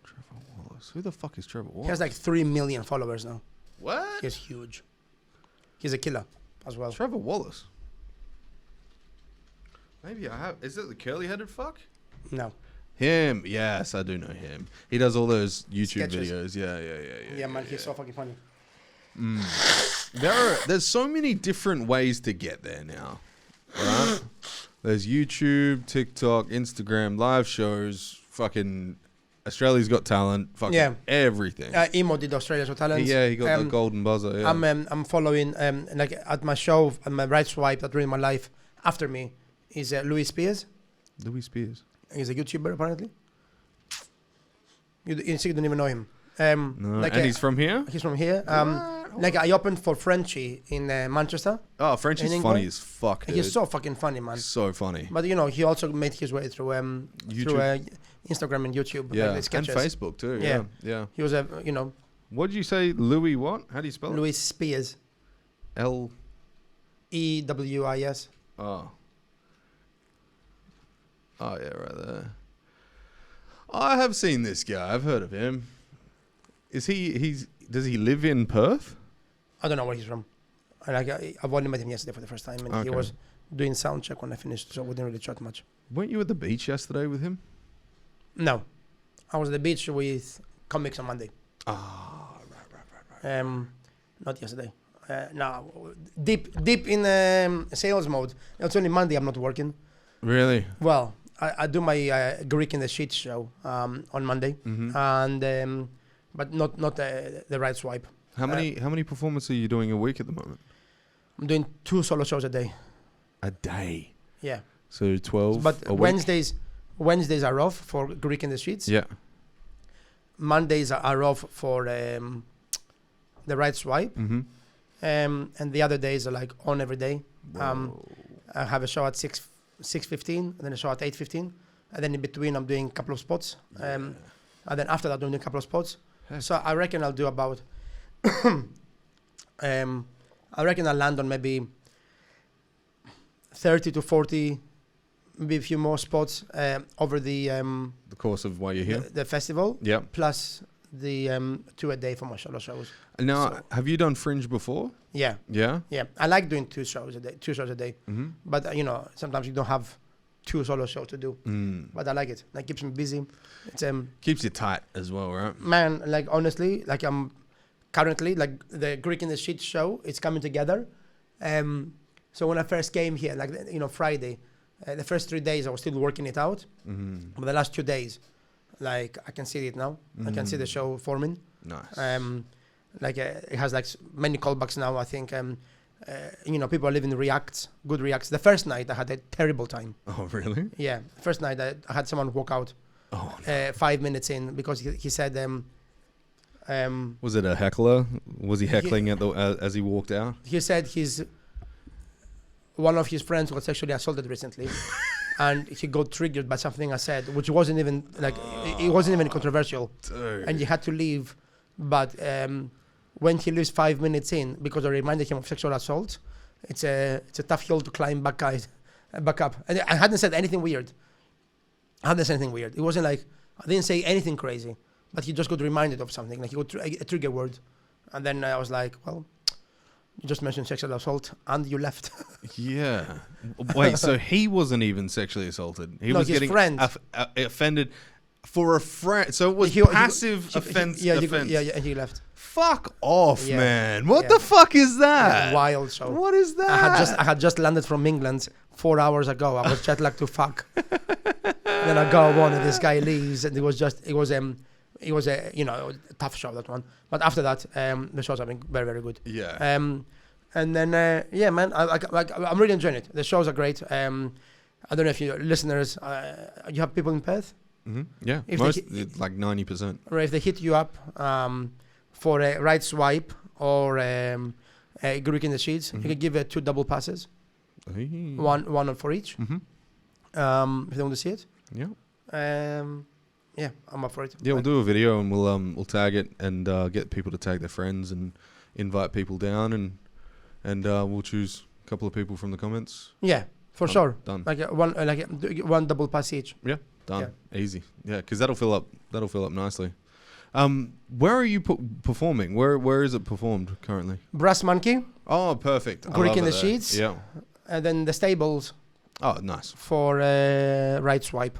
Trevor Wallace. Who the fuck is Trevor Wallace?
He has like 3 million followers now.
What?
He's huge. He's a killer as well.
Trevor Wallace. Maybe I have. Is it the curly-headed fuck?
No.
Him. Yes, I do know him. He does all those YouTube
Sketches.
videos. Yeah.
Yeah, man, he's so fucking funny.
There's so many different ways to get there now. Right? There's YouTube, TikTok, Instagram, live shows, fucking Australia's Got Talent, fucking everything.
Emo did Australia's Got Talent.
Yeah, he got the golden buzzer. Yeah.
I'm following like at my show, at my right swipe that ruined my life. After me is Louis Spears.
Louis Spears.
He's a YouTuber apparently. You don't even know him.
No,
like
and he's from here?
He's from here. Like I opened for Frenchie in Manchester.
Oh, Frenchie's funny as fuck, dude.
He's so fucking funny, man.
So funny.
But he also made his way through YouTube. Through Instagram and YouTube.
Yeah,
like
and
sketches.
Facebook too. Yeah.
He was
What did you say, Louis what? How do you spell it?
Louis Spears.
L.
EWIS.
Oh. Oh, yeah, right there. I have seen this guy. I've heard of him. Does he live in Perth?
I don't know where he's from. I've only met him yesterday for the first time, and he was doing sound check when I finished, so we didn't really chat much.
Weren't you at the beach yesterday with him?
No, I was at the beach with comics on Monday.
Ah, right.
Not yesterday. No, deep in sales mode. It's only Monday I'm not working.
Really?
Well, I do my Greek in the Sheet show on Monday, and but not the right swipe.
How many performances are you doing a week at the moment?
I'm doing 2 solo shows a day.
A day?
Yeah.
So 12
But
a week?
Wednesdays are off for Greek in the Streets.
Yeah.
Mondays are off for the right swipe.
Mm-hmm.
And the other days are like on every day.
Whoa.
I have a show at 6:15, and then a show at 8:15, and then in between I'm doing a couple of spots. And then after that I'm doing a couple of spots.
Heck.
So I reckon I'll do about I reckon I'll land on maybe 30 to 40, maybe a few more spots over the
course of while you're here?
the festival.
Yeah.
Plus the 2 a day for my solo shows.
Now,
So-
have you done Fringe before?
Yeah.
Yeah?
Yeah. I like doing 2 shows a day.
Mm-hmm.
But sometimes you don't have 2 solo shows to do. But I like it. Like keeps me busy. It's
Keeps you tight as well, right?
man, like honestly, like I'm currently like the Greek in the Sheet show. It's coming together. So when I first came here, like Friday, the first 3 days I was still working it out. But the last 2 days, like I can see it now. I can see the show forming.
Nice.
Like it has like many callbacks now. I think people are leaving reacts, good reacts. The first night I had a terrible time.
Oh, really?
Yeah, first night I had someone walk out.
Oh, no.
5 minutes in because he said
Was it a heckler? Was he heckling as he walked out?
he said one of his friends was sexually assaulted recently. And he got triggered by something I said, which wasn't even like it wasn't even controversial.
Dude.
And he had to leave. But when he leaves 5 minutes in, because I reminded him of sexual assault, it's a tough hill to climb back up. And I hadn't said anything weird. It wasn't like I didn't say anything crazy, but he just got reminded of something, like he got a trigger word, and then I was like, well, you just mentioned sexual assault and you left.
Yeah. Wait, so he wasn't even sexually assaulted. He was
his
getting
friend.
offended for a friend. So it was passive offense.
Yeah,
defense.
and he left.
Fuck off,
Yeah.
man. What
Yeah.
the fuck is that?
Yeah, wild show.
What is that?
I had just landed from England 4 hours ago. I was jet lagged to fuck. Then I go on and this guy leaves, and it was a tough show, that one. But after that, the shows have been very, very good.
Yeah.
And then man, I'm really enjoying it. The shows are great. I don't know if you listeners, you have people in Perth,
Yeah.
If
Most,
they-
it's like 90%.
or if they hit you up for a right swipe or a Greek in the Sheets, you can give 2 double passes,
Hey.
one for each.
Mhm.
If they want to see it.
Yeah.
Yeah, I'm up for it.
Yeah, we'll do a video and we'll tag it and get people to tag their friends and invite people down and we'll choose a couple of people from the comments.
Yeah, for sure.
Done.
Like one double pass each.
Yeah, done. Easy. Yeah, because that'll fill up nicely. Where are you performing? Where is it performed currently?
Brass Monkey,
Oh, perfect. I
Greek
love
in
it
the
there.
Sheets.
Yeah.
and then the Stables
Oh, nice.
for right swipe.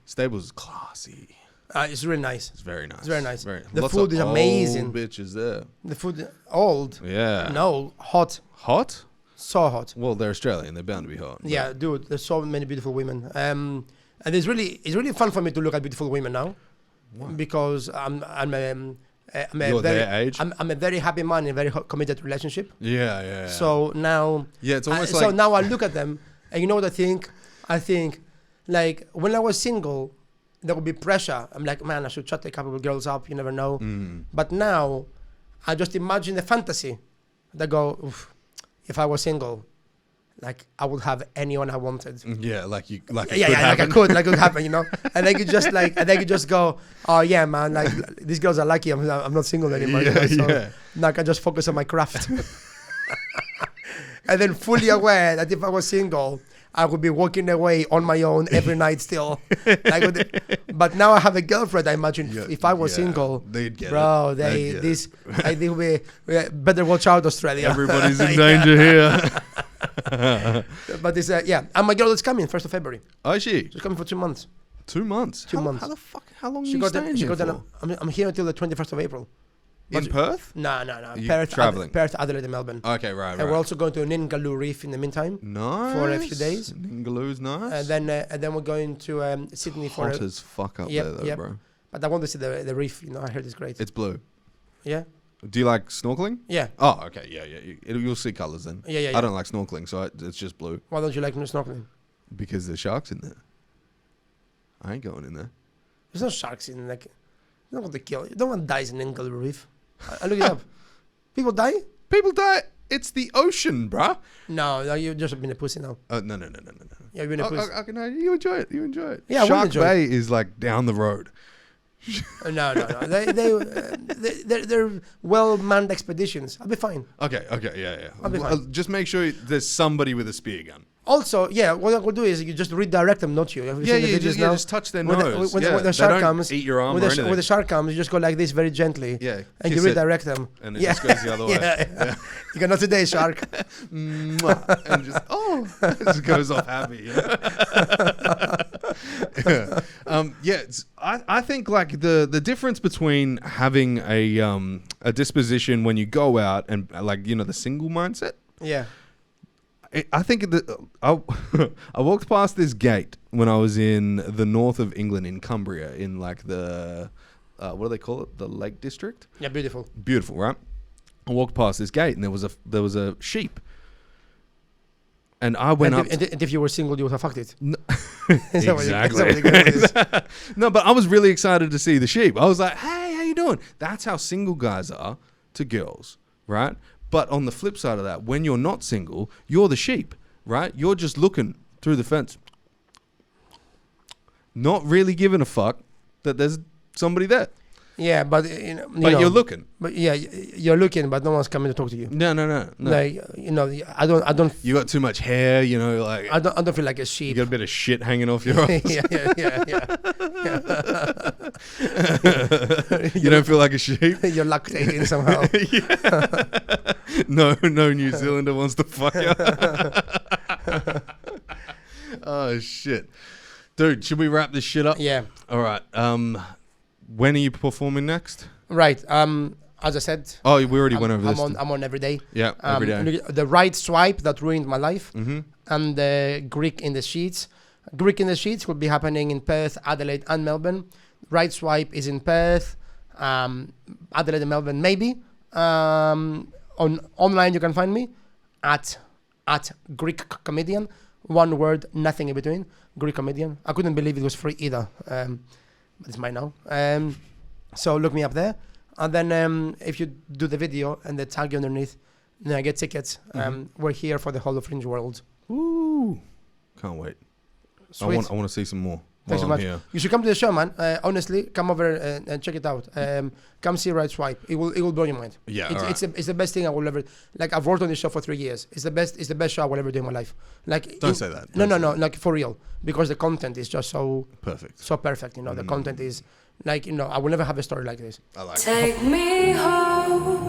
Stables is classy.
It's really nice.
It's very nice.
It's very nice. The
Lots
food
of
is amazing.
old bitches there.
The food old.
Yeah.
No, hot.
Hot?
So hot.
Well, they're Australian. They're bound to be hot.
Yeah, dude. There's so many beautiful women. And it's really fun for me to look at beautiful women now, because I'm
You're their age?
I'm a very happy man in a very committed relationship.
Yeah.
So now,
Yeah, it's almost
so
like...
now I look at them, and you know what I think? I think, like, when I was single, there would be pressure. I'm like, man, I should chat a couple of girls up. You never know. But now, I just imagine the fantasy. That go, oof, if I was single, like I would have anyone I wanted.
Yeah, like it could
like
happen.
it could happen, you know. And they could just go, oh yeah, man, like these girls are lucky. I'm not single anymore.
Yeah,
you know, so
yeah.
now I can just focus on my craft. And then fully aware that if I was single, I would be walking away on my own every night still. But now I have a girlfriend. I imagine if I was single,
they'd get
bro,
it.
they will better watch out, Australia.
Everybody's in danger here.
But it's and my girl is coming 1st of February.
Oh, is she?
She's coming for 2 months.
2 months?
2 months.
How the fuck? How long are you staying here for?
I'm here until the 21st of April.
In Perth?
No.
You
Perth,
traveling?
Perth, Adelaide, and Melbourne.
Okay, right.
And we're also going to Ningaloo Reef in the meantime.
Nice.
For a few days.
Ningaloo's nice.
And then we're going to Sydney for
hot as fuck up
Yep,
there, though,
yep.
bro.
But I want to see the reef. You know, I heard it's great.
It's blue.
Yeah.
Do you like snorkeling?
Yeah.
Oh, okay. Yeah. You'll see colors then.
Yeah.
I don't like snorkeling, so it's just blue.
Why don't you like snorkeling?
Because there's sharks in there. I ain't going in there.
There's no sharks in like. You don't want to kill. No one dies in Ningaloo Reef. I look it up. People die?
People die. It's the ocean, bruh.
No, you've just been a pussy now.
No.
Yeah, you've been a pussy.
You enjoy it. You enjoy it.
Yeah, I will
Shark
enjoy
Bay is like down the road.
No. They're well-manned expeditions. I'll be fine.
Okay, yeah.
I'll be fine.
Just make sure there's somebody with a spear gun.
Also, yeah, what I would do is you just redirect them, not you. Have you
Yeah,
seen the
yeah,
videos now?
just touch their
When
nose.
when
yeah.
the shark
they don't
comes,
eat your arm
when
or
the,
anything.
when the shark comes, you just go like this very gently.
Yeah,
and you
kiss it,
redirect them.
and it just goes the other way.
Yeah. You go, not today, shark.
Mwah, and just it just goes off happy. I think like the difference between having a disposition when you go out and like the single mindset.
Yeah.
I think I walked past this gate when I was in the north of England in Cumbria in like the what do they call it, the Lake District.
Yeah, beautiful.
Beautiful, right? I walked past this gate and there was a sheep. And I went up.
And if you were single, you would have fucked it.
No.
Is that what
Exactly.
you
No, but I was really excited to see the sheep. I was like, hey, how you doing? That's how single guys are to girls, right? But on the flip side of that, when you're not single, you're the sheep, right? You're just looking through the fence, not really giving a fuck that there's somebody there.
Yeah, but
But you're looking.
But yeah, you're looking, but no one's coming to talk to you.
No.
Like I don't.
You got too much hair, like
I don't feel like a
you
sheep.
got a bit of shit hanging off your arms.
yeah.
You don't feel like a sheep.
You're lactating somehow.
No New Zealander wants to fuck you. Oh shit, dude! Should we wrap this shit up?
Yeah.
All right. When are you performing next?
Right. As I said.
Oh, we already went over this.
I'm on every day.
Yeah, every day.
The right swipe that ruined my life,
Mm-hmm.
and the Greek in the Sheets. Greek in the Sheets will be happening in Perth, Adelaide, and Melbourne. Right swipe is in Perth, Adelaide, and Melbourne, maybe. Online you can find me at Greek comedian. One word, nothing in between. Greek comedian. I couldn't believe it was free either. But it's mine now. So look me up there. And then if you do the video and they tag you underneath, then I get tickets. We're here for the whole of Fringe World.
Ooh, can't wait.
Sweet.
I want to see some more.
Thanks so
while I'm
much.
here.
You should come to the show, man. Honestly, come over and check it out. Come see Right Swipe. It will blow your mind.
Yeah,
it's the best thing I will ever. Like I've worked on this show for 3 years. It's the best show I will ever do in my life. Like
Don't say that.
No. Like for real, because the content is just so
Perfect.
So perfect. The content is like I will never have a story like this.
I like it.
Take me home.